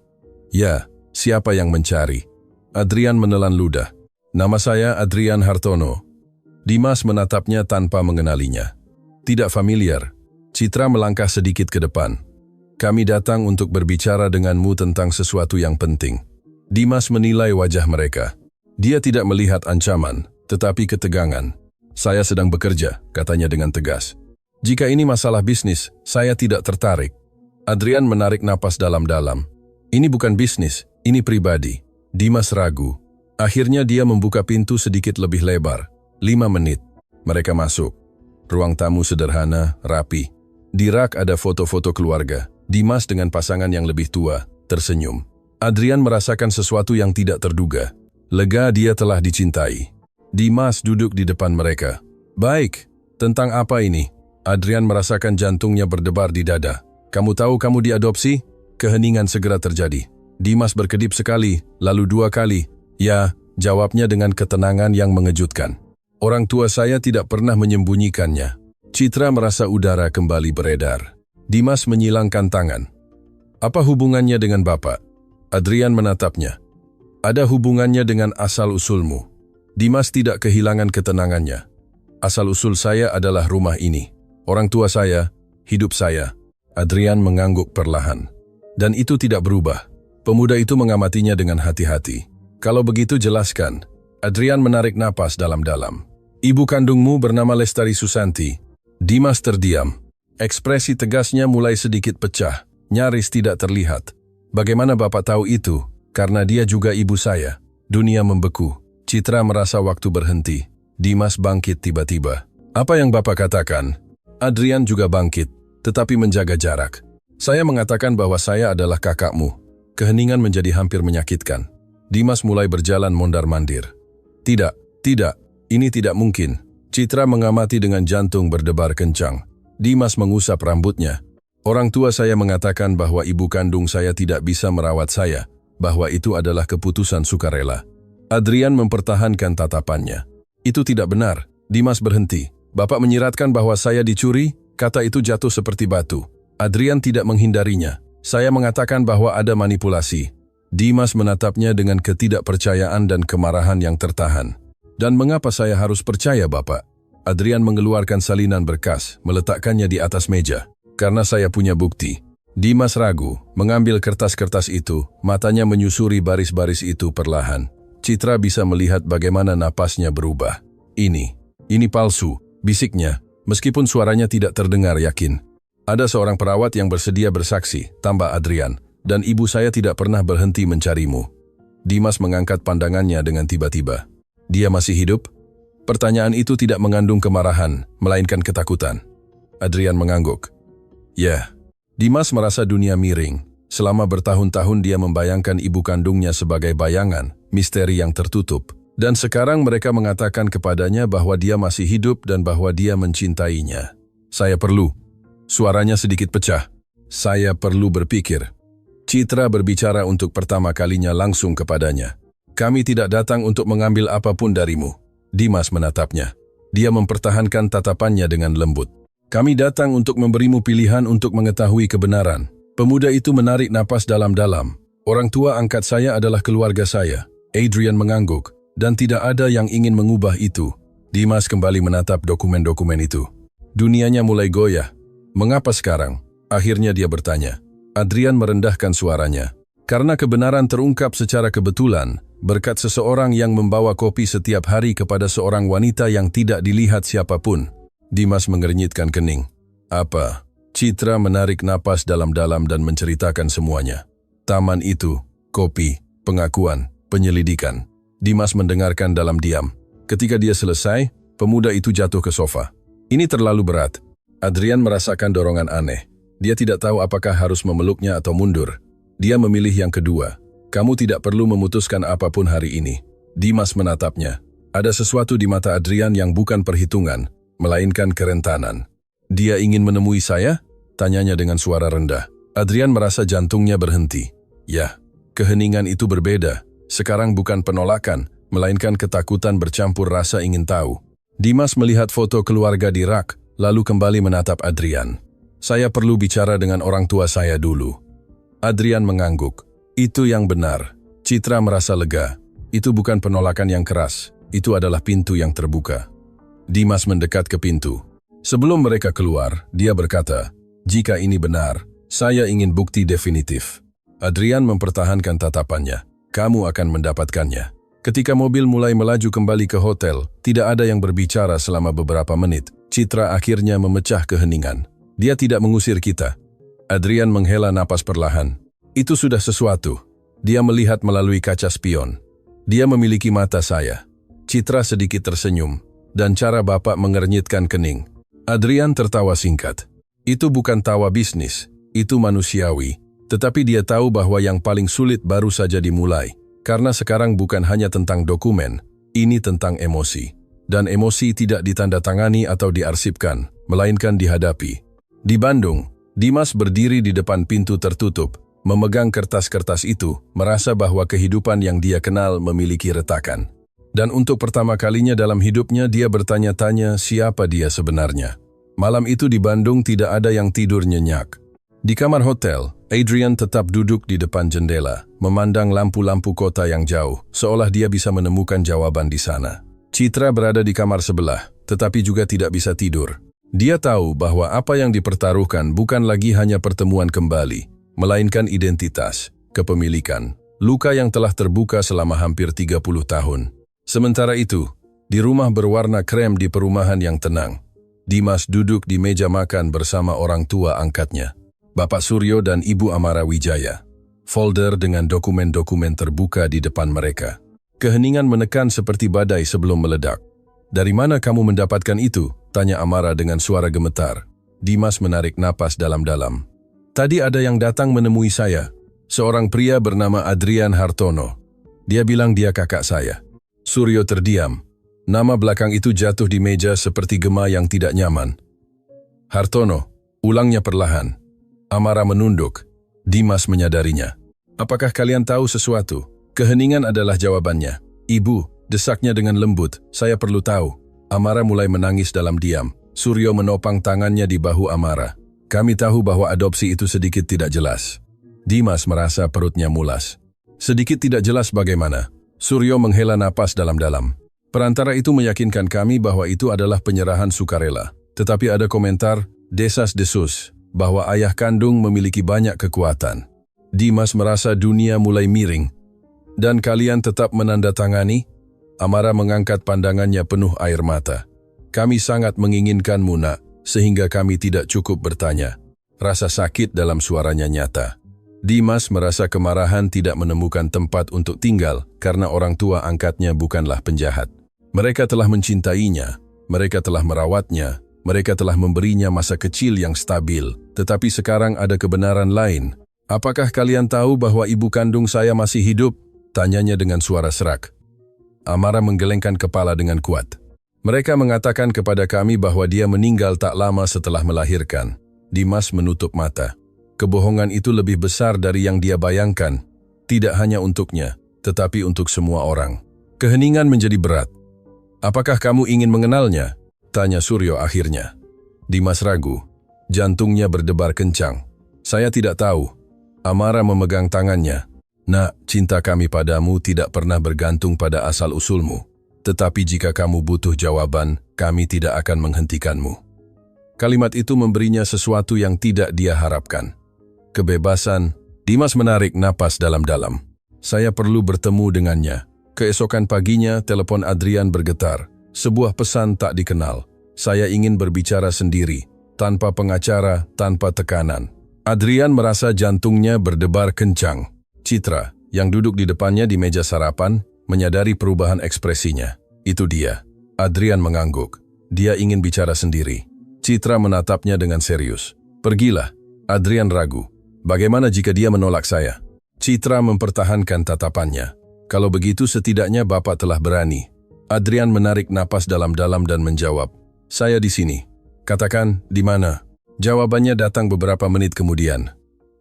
S1: "Ya, siapa yang mencari?" Adrian menelan ludah. "Nama saya Adrian Hartono." Dimas menatapnya tanpa mengenalinya. Tidak familiar. Citra melangkah sedikit ke depan. "Kami datang untuk berbicara denganmu tentang sesuatu yang penting." Dimas menilai wajah mereka. Dia tidak melihat ancaman, tetapi ketegangan. "Saya sedang bekerja," katanya dengan tegas. "Jika ini masalah bisnis, saya tidak tertarik." Adrian menarik napas dalam-dalam. "Ini bukan bisnis, ini pribadi." Dimas ragu. Akhirnya dia membuka pintu sedikit lebih lebar. 5 menit. Mereka masuk. Ruang tamu sederhana, rapi. Di rak ada foto-foto keluarga. Dimas dengan pasangan yang lebih tua, tersenyum. Adrian merasakan sesuatu yang tidak terduga. Lega dia telah dicintai. Dimas duduk di depan mereka. "Baik, tentang apa ini?" Adrian merasakan jantungnya berdebar di dada. "Kamu tahu kamu diadopsi?" Keheningan segera terjadi. Dimas berkedip sekali, lalu 2 kali. "Ya," jawabnya dengan ketenangan yang mengejutkan. "Orang tua saya tidak pernah menyembunyikannya." Citra merasa udara kembali beredar. Dimas menyilangkan tangan. "Apa hubungannya dengan Bapak?" Adrian menatapnya. "Ada hubungannya dengan asal-usulmu." Dimas tidak kehilangan ketenangannya. "Asal-usul saya adalah rumah ini. Orang tua saya, hidup saya." Adrian mengangguk perlahan. "Dan itu tidak berubah." Pemuda itu mengamatinya dengan hati-hati. "Kalau begitu jelaskan." Adrian menarik napas dalam-dalam. "Ibu kandungmu bernama Lestari Susanti." Dimas terdiam. Ekspresi tegasnya mulai sedikit pecah, nyaris tidak terlihat. "Bagaimana Bapak tahu itu?" "Karena dia juga ibu saya." Dunia membeku. Citra merasa waktu berhenti. Dimas bangkit tiba-tiba. "Apa yang Bapak katakan?" Adrian juga bangkit, tetapi menjaga jarak. "Saya mengatakan bahwa saya adalah kakakmu." Keheningan menjadi hampir menyakitkan. Dimas mulai berjalan mondar-mandir. Tidak, ini tidak mungkin." Citra mengamati dengan jantung berdebar kencang. Dimas mengusap rambutnya. Orang tua saya mengatakan bahwa ibu kandung saya tidak bisa merawat saya, bahwa itu adalah keputusan sukarela. Adrian mempertahankan tatapannya. Itu tidak benar. Dimas berhenti. Bapak menyiratkan bahwa saya dicuri, kata itu jatuh seperti batu. Adrian tidak menghindarinya. Saya mengatakan bahwa ada manipulasi. Dimas menatapnya dengan ketidakpercayaan dan kemarahan yang tertahan. Dan mengapa saya harus percaya, Bapak? Adrian mengeluarkan salinan berkas, meletakkannya di atas meja. Karena saya punya bukti. Dimas ragu, mengambil kertas-kertas itu, matanya menyusuri baris-baris itu perlahan. Citra bisa melihat bagaimana napasnya berubah. Ini palsu, bisiknya, meskipun suaranya tidak terdengar yakin. Ada seorang perawat yang bersedia bersaksi, tambah Adrian, dan ibu saya tidak pernah berhenti mencarimu. Dimas mengangkat pandangannya dengan tiba-tiba. Dia masih hidup? Pertanyaan itu tidak mengandung kemarahan, melainkan ketakutan. Adrian mengangguk. Ya, Dimas merasa dunia miring. Selama bertahun-tahun dia membayangkan ibu kandungnya sebagai bayangan, misteri yang tertutup. Dan sekarang mereka mengatakan kepadanya bahwa dia masih hidup dan bahwa dia mencintainya. Saya perlu. Suaranya sedikit pecah. Saya perlu berpikir. Citra berbicara untuk pertama kalinya langsung kepadanya. Kami tidak datang untuk mengambil apapun darimu. Dimas menatapnya. Dia mempertahankan tatapannya dengan lembut. Kami datang untuk memberimu pilihan untuk mengetahui kebenaran. Pemuda itu menarik napas dalam-dalam. Orang tua angkat saya adalah keluarga saya. Adrian mengangguk, dan tidak ada yang ingin mengubah itu. Dimas kembali menatap dokumen-dokumen itu. Dunianya mulai goyah. Mengapa sekarang? Akhirnya dia bertanya. Adrian merendahkan suaranya. Karena kebenaran terungkap secara kebetulan, berkat seseorang yang membawa kopi setiap hari kepada seorang wanita yang tidak dilihat siapapun. Dimas mengernyitkan kening. Apa? Citra menarik napas dalam-dalam dan menceritakan semuanya. Taman itu, kopi, pengakuan, penyelidikan. Dimas mendengarkan dalam diam. Ketika dia selesai, pemuda itu jatuh ke sofa. Ini terlalu berat. Adrian merasakan dorongan aneh. Dia tidak tahu apakah harus memeluknya atau mundur. Dia memilih yang kedua. Kamu tidak perlu memutuskan apapun hari ini. Dimas menatapnya. Ada sesuatu di mata Adrian yang bukan perhitungan, melainkan kerentanan. Dia ingin menemui saya? Tanyanya dengan suara rendah. Adrian merasa jantungnya berhenti. Ya, keheningan itu berbeda. Sekarang bukan penolakan, melainkan ketakutan bercampur rasa ingin tahu. Dimas melihat foto keluarga di rak, lalu kembali menatap Adrian. Saya perlu bicara dengan orang tua saya dulu. Adrian mengangguk. Itu yang benar. Citra merasa lega. Itu bukan penolakan yang keras. Itu adalah pintu yang terbuka. Dimas mendekat ke pintu. Sebelum mereka keluar, dia berkata, jika ini benar, saya ingin bukti definitif. Adrian mempertahankan tatapannya. Kamu akan mendapatkannya. Ketika mobil mulai melaju kembali ke hotel, tidak ada yang berbicara selama beberapa menit. Citra akhirnya memecah keheningan. Dia tidak mengusir kita. Adrian menghela napas perlahan. Itu sudah sesuatu. Dia melihat melalui kaca spion. Dia memiliki mata saya. Citra sedikit tersenyum. Dan cara bapak mengernyitkan kening. Adrian tertawa singkat. Itu bukan tawa bisnis, itu manusiawi. Tetapi dia tahu bahwa yang paling sulit baru saja dimulai. Karena sekarang bukan hanya tentang dokumen, ini tentang emosi. Dan emosi tidak ditandatangani atau diarsipkan, melainkan dihadapi. Di Bandung, Dimas berdiri di depan pintu tertutup, memegang kertas-kertas itu, merasa bahwa kehidupan yang dia kenal memiliki retakan. Dan untuk pertama kalinya dalam hidupnya dia bertanya-tanya siapa dia sebenarnya. Malam itu di Bandung tidak ada yang tidur nyenyak. Di kamar hotel, Adrian tetap duduk di depan jendela, memandang lampu-lampu kota yang jauh, seolah dia bisa menemukan jawaban di sana. Citra berada di kamar sebelah, tetapi juga tidak bisa tidur. Dia tahu bahwa apa yang dipertaruhkan bukan lagi hanya pertemuan kembali, melainkan identitas, kepemilikan, luka yang telah terbuka selama hampir 30 tahun. Sementara itu, di rumah berwarna krem di perumahan yang tenang, Dimas duduk di meja makan bersama orang tua angkatnya, Bapak Suryo dan Ibu Amara Wijaya. Folder dengan dokumen-dokumen terbuka di depan mereka. Keheningan menekan seperti badai sebelum meledak. Dari mana kamu mendapatkan itu? Tanya Amara dengan suara gemetar. Dimas menarik napas dalam-dalam. Tadi ada yang datang menemui saya. Seorang pria bernama Adrian Hartono. Dia bilang dia kakak saya. Suryo terdiam. Nama belakang itu jatuh di meja seperti gema yang tidak nyaman. Hartono, ulangnya perlahan. Amara menunduk. Dimas menyadarinya. Apakah kalian tahu sesuatu? Keheningan adalah jawabannya. Ibu, desaknya dengan lembut, saya perlu tahu. Amara mulai menangis dalam diam. Suryo menopang tangannya di bahu Amara. Kami tahu bahwa adopsi itu sedikit tidak jelas. Dimas merasa perutnya mulas. Sedikit tidak jelas bagaimana? Suryo menghela napas dalam-dalam. Perantara itu meyakinkan kami bahwa itu adalah penyerahan sukarela. Tetapi ada komentar, desas-desus, bahwa ayah kandung memiliki banyak kekuatan. Dimas merasa dunia mulai miring. Dan kalian tetap menandatangani? Amara mengangkat pandangannya penuh air mata. Kami sangat menginginkanmu, nak, sehingga kami tidak cukup bertanya. Rasa sakit dalam suaranya nyata. Dimas merasa kemarahan tidak menemukan tempat untuk tinggal karena orang tua angkatnya bukanlah penjahat. Mereka telah mencintainya, mereka telah merawatnya, mereka telah memberinya masa kecil yang stabil, tetapi sekarang ada kebenaran lain. Apakah kalian tahu bahwa ibu kandung saya masih hidup? Tanyanya dengan suara serak. Amara menggelengkan kepala dengan kuat. Mereka mengatakan kepada kami bahwa dia meninggal tak lama setelah melahirkan. Dimas menutup mata. Kebohongan itu lebih besar dari yang dia bayangkan. Tidak hanya untuknya, tetapi untuk semua orang. Keheningan menjadi berat. Apakah kamu ingin mengenalnya? Tanya Suryo akhirnya. Dimas ragu. Jantungnya berdebar kencang. Saya tidak tahu. Amara memegang tangannya. Nak, cinta kami padamu tidak pernah bergantung pada asal-usulmu. Tetapi jika kamu butuh jawaban, kami tidak akan menghentikanmu. Kalimat itu memberinya sesuatu yang tidak dia harapkan. Kebebasan. Dimas menarik napas dalam-dalam. Saya perlu bertemu dengannya. Keesokan paginya, telepon Adrian bergetar. Sebuah pesan tak dikenal. Saya ingin berbicara sendiri, tanpa pengacara, tanpa tekanan. Adrian merasa jantungnya berdebar kencang. Citra, yang duduk di depannya di meja sarapan, menyadari perubahan ekspresinya. Itu dia. Adrian mengangguk. Dia ingin bicara sendiri. Citra menatapnya dengan serius. Pergilah. Adrian ragu. Bagaimana jika dia menolak saya? Citra mempertahankan tatapannya. Kalau begitu setidaknya Bapak telah berani. Adrian menarik napas dalam-dalam dan menjawab. Saya di sini. Katakan, di mana? Jawabannya datang beberapa menit kemudian.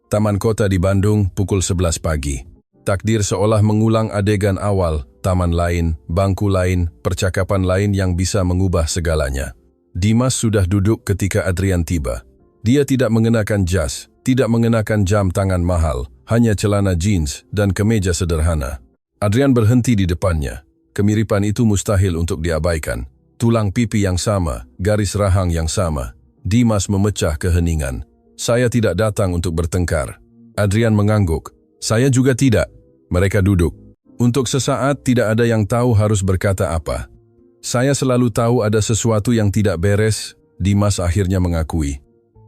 S1: Taman Kota di Bandung, pukul 11 pagi. Takdir seolah mengulang adegan awal, taman lain, bangku lain, percakapan lain yang bisa mengubah segalanya. Dimas sudah duduk ketika Adrian tiba. Dia tidak mengenakan jas, tidak mengenakan jam tangan mahal, hanya celana jeans dan kemeja sederhana. Adrian berhenti di depannya. Kemiripan itu mustahil untuk diabaikan. Tulang pipi yang sama, garis rahang yang sama. Dimas memecah keheningan. Saya tidak datang untuk bertengkar. Adrian mengangguk. Saya juga tidak. Mereka duduk. Untuk sesaat tidak ada yang tahu harus berkata apa. Saya selalu tahu ada sesuatu yang tidak beres, Dimas akhirnya mengakui.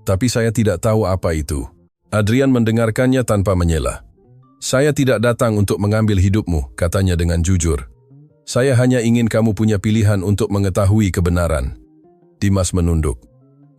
S1: Tapi saya tidak tahu apa itu. Adrian mendengarkannya tanpa menyela. Saya tidak datang untuk mengambil hidupmu, katanya dengan jujur. Saya hanya ingin kamu punya pilihan untuk mengetahui kebenaran. Dimas menunduk.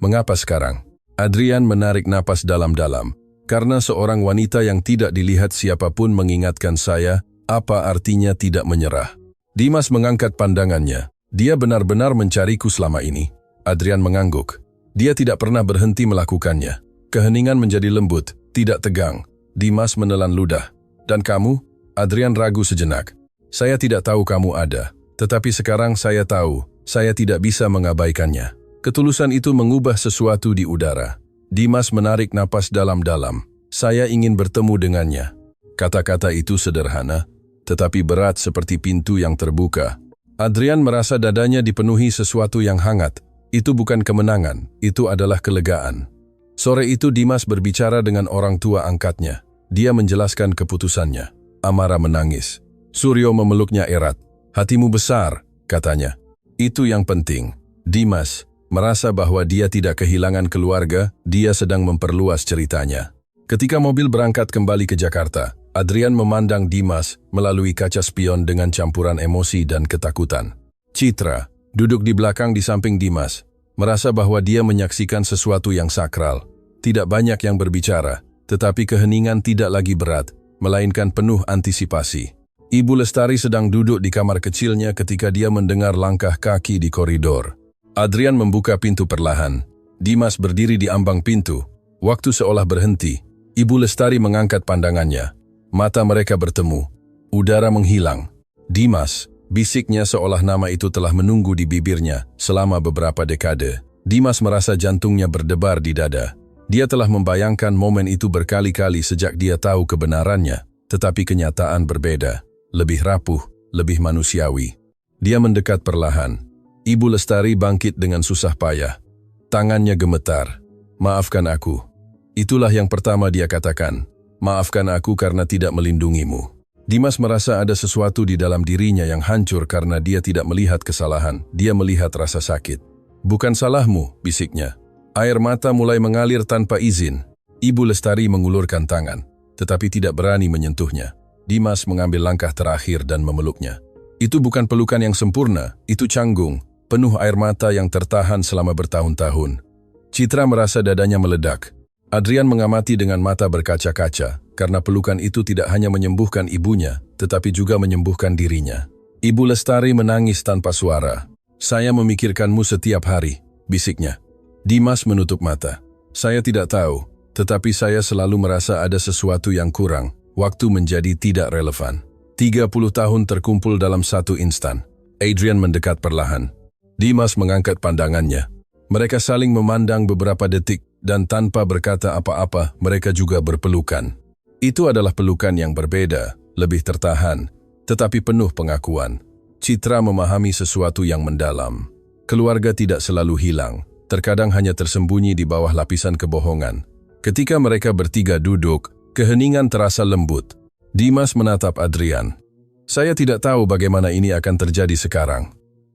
S1: Mengapa sekarang? Adrian menarik napas dalam-dalam. Karena seorang wanita yang tidak dilihat siapapun mengingatkan saya, apa artinya tidak menyerah. Dimas mengangkat pandangannya. Dia benar-benar mencariku selama ini. Adrian mengangguk. Dia tidak pernah berhenti melakukannya. Keheningan menjadi lembut, tidak tegang. Dimas menelan ludah. Dan kamu? Adrian ragu sejenak. Saya tidak tahu kamu ada. Tetapi sekarang saya tahu, saya tidak bisa mengabaikannya. Ketulusan itu mengubah sesuatu di udara. Dimas menarik napas dalam-dalam. Saya ingin bertemu dengannya. Kata-kata itu sederhana, tetapi berat seperti pintu yang terbuka. Adrian merasa dadanya dipenuhi sesuatu yang hangat. Itu bukan kemenangan, itu adalah kelegaan. Sore itu Dimas berbicara dengan orang tua angkatnya. Dia menjelaskan keputusannya. Amara menangis. Suryo memeluknya erat. Hatimu besar, katanya. Itu yang penting. Dimas merasa bahwa dia tidak kehilangan keluarga, dia sedang memperluas ceritanya. Ketika mobil berangkat kembali ke Jakarta, Adrian memandang Dimas melalui kaca spion dengan campuran emosi dan ketakutan. Citra duduk di belakang di samping Dimas, merasa bahwa dia menyaksikan sesuatu yang sakral. Tidak banyak yang berbicara, tetapi keheningan tidak lagi berat, melainkan penuh antisipasi. Ibu Lestari sedang duduk di kamar kecilnya ketika dia mendengar langkah kaki di koridor. Adrian membuka pintu perlahan. Dimas berdiri di ambang pintu. Waktu seolah berhenti, Ibu Lestari mengangkat pandangannya. Mata mereka bertemu. Udara menghilang. Dimas, bisiknya seolah nama itu telah menunggu di bibirnya selama beberapa dekade. Dimas merasa jantungnya berdebar di dada. Dia telah membayangkan momen itu berkali-kali sejak dia tahu kebenarannya, tetapi kenyataan berbeda. Lebih rapuh, lebih manusiawi. Dia mendekat perlahan. Ibu Lestari bangkit dengan susah payah. Tangannya gemetar. "Maafkan aku." Itulah yang pertama dia katakan. "Maafkan aku karena tidak melindungimu." Dimas merasa ada sesuatu di dalam dirinya yang hancur karena dia tidak melihat kesalahan. Dia melihat rasa sakit. "Bukan salahmu," bisiknya. Air mata mulai mengalir tanpa izin. Ibu Lestari mengulurkan tangan, tetapi tidak berani menyentuhnya. Dimas mengambil langkah terakhir dan memeluknya. Itu bukan pelukan yang sempurna, itu canggung, penuh air mata yang tertahan selama bertahun-tahun. Citra merasa dadanya meledak. Adrian mengamati dengan mata berkaca-kaca, karena pelukan itu tidak hanya menyembuhkan ibunya, tetapi juga menyembuhkan dirinya. Ibu Lestari menangis tanpa suara. "Saya memikirkanmu setiap hari," bisiknya. Dimas menutup mata. "Saya tidak tahu, tetapi saya selalu merasa ada sesuatu yang kurang. Waktu menjadi tidak relevan." 30 tahun terkumpul dalam satu instan. Adrian mendekat perlahan. Dimas mengangkat pandangannya. Mereka saling memandang beberapa detik, dan tanpa berkata apa-apa, mereka juga berpelukan. Itu adalah pelukan yang berbeda, lebih tertahan, tetapi penuh pengakuan. Citra memahami sesuatu yang mendalam. Keluarga tidak selalu hilang, terkadang hanya tersembunyi di bawah lapisan kebohongan. Ketika mereka bertiga duduk, keheningan terasa lembut. Dimas menatap Adrian. "Saya tidak tahu bagaimana ini akan terjadi sekarang."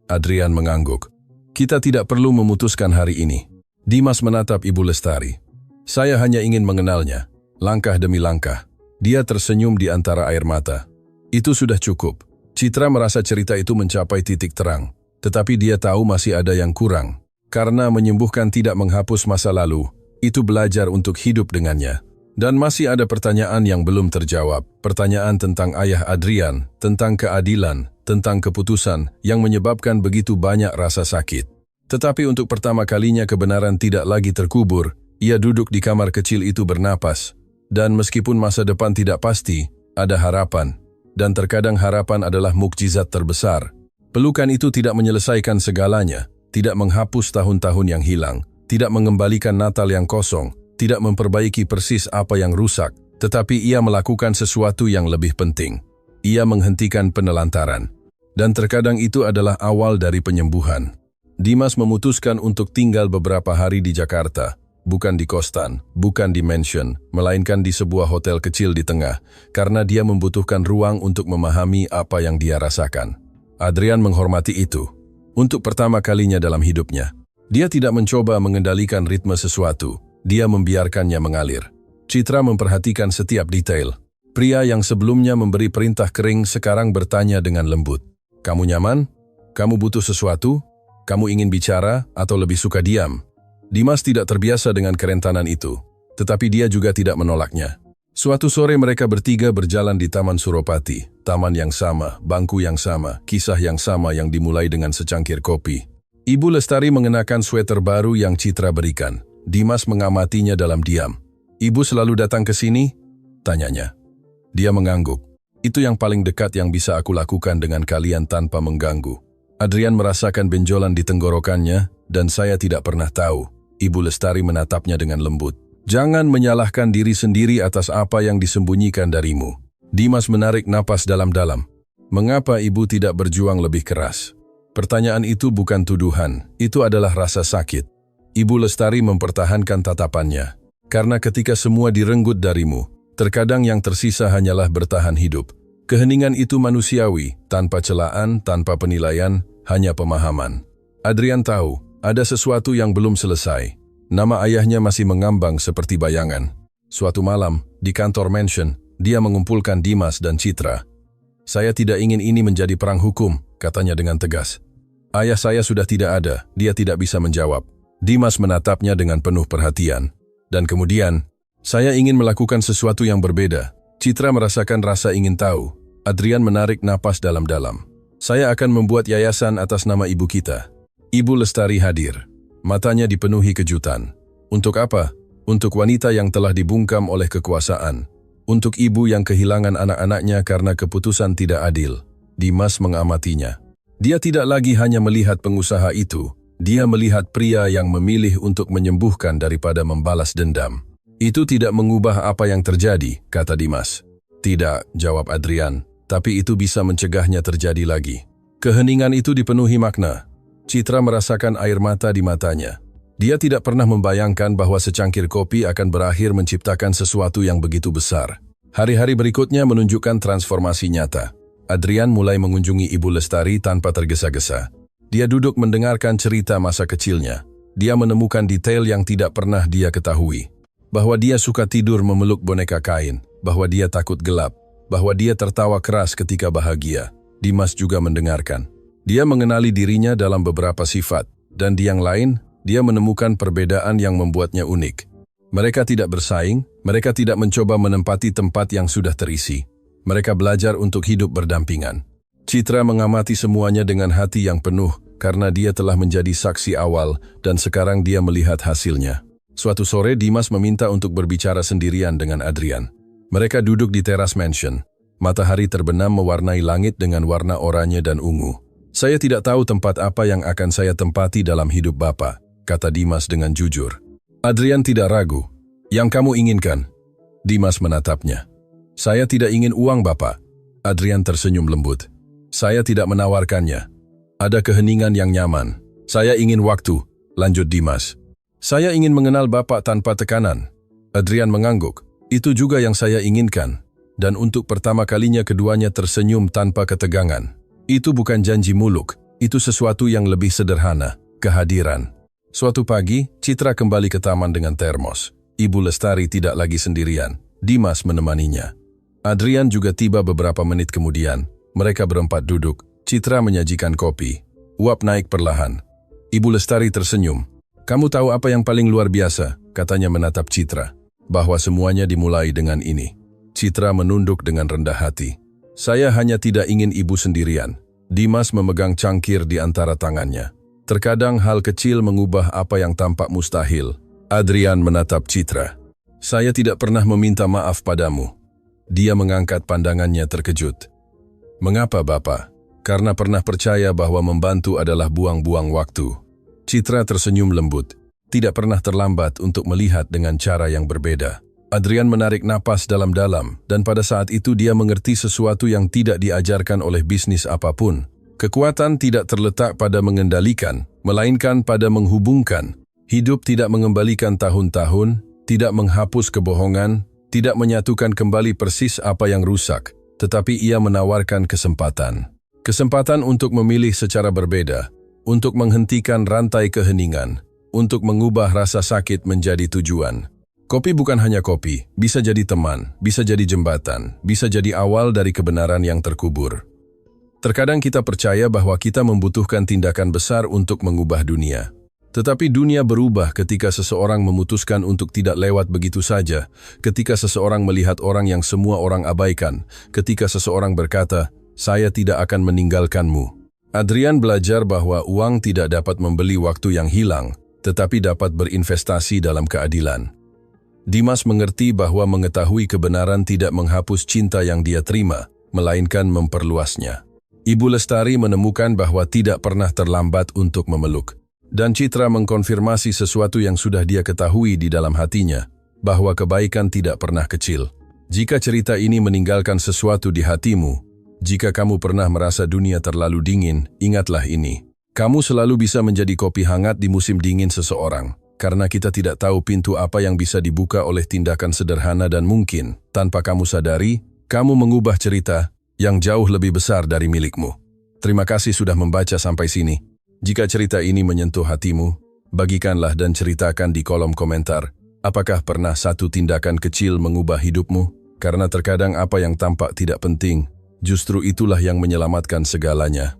S1: Adrian mengangguk. "Kita tidak perlu memutuskan hari ini." Dimas menatap Ibu Lestari. "Saya hanya ingin mengenalnya, langkah demi langkah." Dia tersenyum di antara air mata. "Itu sudah cukup." Citra merasa cerita itu mencapai titik terang, tetapi dia tahu masih ada yang kurang. Karena menyembuhkan tidak menghapus masa lalu, itu belajar untuk hidup dengannya. Dan masih ada pertanyaan yang belum terjawab, pertanyaan tentang ayah Adrian, tentang keadilan, tentang keputusan yang menyebabkan begitu banyak rasa sakit. Tetapi untuk pertama kalinya kebenaran tidak lagi terkubur. Ia duduk di kamar kecil itu bernapas. Dan meskipun masa depan tidak pasti, ada harapan. Dan terkadang harapan adalah mukjizat terbesar. Pelukan itu tidak menyelesaikan segalanya, tidak menghapus tahun-tahun yang hilang, tidak mengembalikan Natal yang kosong, tidak memperbaiki persis apa yang rusak, tetapi ia melakukan sesuatu yang lebih penting. Ia menghentikan penelantaran. Dan terkadang itu adalah awal dari penyembuhan. Dimas memutuskan untuk tinggal beberapa hari di Jakarta, bukan di kostan, bukan di mansion, melainkan di sebuah hotel kecil di tengah, karena dia membutuhkan ruang untuk memahami apa yang dia rasakan. Adrian menghormati itu. Untuk pertama kalinya dalam hidupnya, dia tidak mencoba mengendalikan ritme sesuatu, dia membiarkannya mengalir. Citra memperhatikan setiap detail. Pria yang sebelumnya memberi perintah kering sekarang bertanya dengan lembut. "Kamu nyaman? Kamu butuh sesuatu? Kamu ingin bicara atau lebih suka diam?" Dimas tidak terbiasa dengan kerentanan itu, tetapi dia juga tidak menolaknya. Suatu sore mereka bertiga berjalan di Taman Suropati, taman yang sama, bangku yang sama, kisah yang sama yang dimulai dengan secangkir kopi. Ibu Lestari mengenakan sweater baru yang Citra berikan. Dimas mengamatinya dalam diam. "Ibu selalu datang ke sini?" tanyanya. Dia mengangguk. "Itu yang paling dekat yang bisa aku lakukan dengan kalian tanpa mengganggu." Adrian merasakan benjolan di tenggorokannya, dan saya tidak pernah tahu. Ibu Lestari menatapnya dengan lembut. "Jangan menyalahkan diri sendiri atas apa yang disembunyikan darimu." Dimas menarik napas dalam-dalam. "Mengapa ibu tidak berjuang lebih keras?" Pertanyaan itu bukan tuduhan, itu adalah rasa sakit. Ibu Lestari mempertahankan tatapannya. "Karena ketika semua direnggut darimu, terkadang yang tersisa hanyalah bertahan hidup. Keheningan itu manusiawi, tanpa celaan, tanpa penilaian, hanya pemahaman." Adrian tahu, ada sesuatu yang belum selesai. Nama ayahnya masih mengambang seperti bayangan. Suatu malam, di kantor mansion, dia mengumpulkan Dimas dan Citra. "Saya tidak ingin ini menjadi perang hukum," katanya dengan tegas. "Ayah saya sudah tidak ada," dia tidak bisa menjawab. Dimas menatapnya dengan penuh perhatian. Dan kemudian, "Saya ingin melakukan sesuatu yang berbeda." Citra merasakan rasa ingin tahu. Adrian menarik napas dalam-dalam. "Saya akan membuat yayasan atas nama ibu kita." Ibu Lestari hadir. Matanya dipenuhi kejutan. "Untuk apa?" Untuk wanita yang telah dibungkam oleh kekuasaan. Untuk ibu yang kehilangan anak-anaknya karena keputusan tidak adil. Dimas mengamatinya. Dia tidak lagi hanya melihat pengusaha itu, dia melihat pria yang memilih untuk menyembuhkan daripada membalas dendam. Itu tidak mengubah apa yang terjadi, kata Dimas. Tidak, jawab Adrian, tapi itu bisa mencegahnya terjadi lagi. Keheningan itu dipenuhi makna. Citra merasakan air mata di matanya. Dia tidak pernah membayangkan bahwa secangkir kopi akan berakhir menciptakan sesuatu yang begitu besar. Hari-hari berikutnya menunjukkan transformasi nyata. Adrian mulai mengunjungi Ibu Lestari tanpa tergesa-gesa. Dia duduk mendengarkan cerita masa kecilnya. Dia menemukan detail yang tidak pernah dia ketahui. Bahwa dia suka tidur memeluk boneka kain, bahwa dia takut gelap, bahwa dia tertawa keras ketika bahagia. Dimas juga mendengarkan. Dia mengenali dirinya dalam beberapa sifat, dan di yang lain, dia menemukan perbedaan yang membuatnya unik. Mereka tidak bersaing, mereka tidak mencoba menempati tempat yang sudah terisi. Mereka belajar untuk hidup berdampingan. Citra mengamati semuanya dengan hati yang penuh, karena dia telah menjadi saksi awal, dan sekarang dia melihat hasilnya. Suatu sore Dimas meminta untuk berbicara sendirian dengan Adrian. Mereka duduk di teras mansion. Matahari terbenam mewarnai langit dengan warna oranye dan ungu. Saya tidak tahu tempat apa yang akan saya tempati dalam hidup Bapak, kata Dimas dengan jujur. Adrian tidak ragu. Yang kamu inginkan? Dimas menatapnya. Saya tidak ingin uang Bapak. Adrian tersenyum lembut. Saya tidak menawarkannya. Ada keheningan yang nyaman. Saya ingin waktu, lanjut Dimas. Saya ingin mengenal Bapak tanpa tekanan. Adrian mengangguk. Itu juga yang saya inginkan. Dan untuk pertama kalinya keduanya tersenyum tanpa ketegangan. Itu bukan janji muluk. Itu sesuatu yang lebih sederhana, kehadiran. Suatu pagi, Citra kembali ke taman dengan termos. Ibu Lestari tidak lagi sendirian. Dimas menemaninya. Adrian juga tiba beberapa menit kemudian. Mereka berempat duduk. Citra menyajikan kopi. Uap naik perlahan. Ibu Lestari tersenyum. Kamu tahu apa yang paling luar biasa? Katanya menatap Citra. Bahwa semuanya dimulai dengan ini. Citra menunduk dengan rendah hati. Saya hanya tidak ingin ibu sendirian. Dimas memegang cangkir di antara tangannya. Terkadang hal kecil mengubah apa yang tampak mustahil. Adrian menatap Citra. Saya tidak pernah meminta maaf padamu. Dia mengangkat pandangannya terkejut. Mengapa Bapak? Karena pernah percaya bahwa membantu adalah buang-buang waktu. Citra tersenyum lembut. Tidak pernah terlambat untuk melihat dengan cara yang berbeda. Adrian menarik napas dalam-dalam, dan pada saat itu dia mengerti sesuatu yang tidak diajarkan oleh bisnis apapun. Kekuatan tidak terletak pada mengendalikan, melainkan pada menghubungkan. Hidup tidak mengembalikan tahun-tahun, tidak menghapus kebohongan, tidak menyatukan kembali persis apa yang rusak, tetapi ia menawarkan kesempatan. Kesempatan untuk memilih secara berbeda, untuk menghentikan rantai keheningan, untuk mengubah rasa sakit menjadi tujuan. Kopi bukan hanya kopi, bisa jadi teman, bisa jadi jembatan, bisa jadi awal dari kebenaran yang terkubur. Terkadang kita percaya bahwa kita membutuhkan tindakan besar untuk mengubah dunia. Tetapi dunia berubah ketika seseorang memutuskan untuk tidak lewat begitu saja, ketika seseorang melihat orang yang semua orang abaikan, ketika seseorang berkata, "Saya tidak akan meninggalkanmu." Adrian belajar bahwa uang tidak dapat membeli waktu yang hilang, tetapi dapat berinvestasi dalam keadilan. Dimas mengerti bahwa mengetahui kebenaran tidak menghapus cinta yang dia terima, melainkan memperluasnya. Ibu Lestari menemukan bahwa tidak pernah terlambat untuk memeluk. Dan Citra mengkonfirmasi sesuatu yang sudah dia ketahui di dalam hatinya, bahwa kebaikan tidak pernah kecil. Jika cerita ini meninggalkan sesuatu di hatimu, jika kamu pernah merasa dunia terlalu dingin, ingatlah ini. Kamu selalu bisa menjadi kopi hangat di musim dingin seseorang, karena kita tidak tahu pintu apa yang bisa dibuka oleh tindakan sederhana dan mungkin, tanpa kamu sadari, kamu mengubah cerita yang jauh lebih besar dari milikmu. Terima kasih sudah membaca sampai sini. Jika cerita ini menyentuh hatimu, bagikanlah dan ceritakan di kolom komentar. Apakah pernah satu tindakan kecil mengubah hidupmu? Karena terkadang apa yang tampak tidak penting, justru itulah yang menyelamatkan segalanya.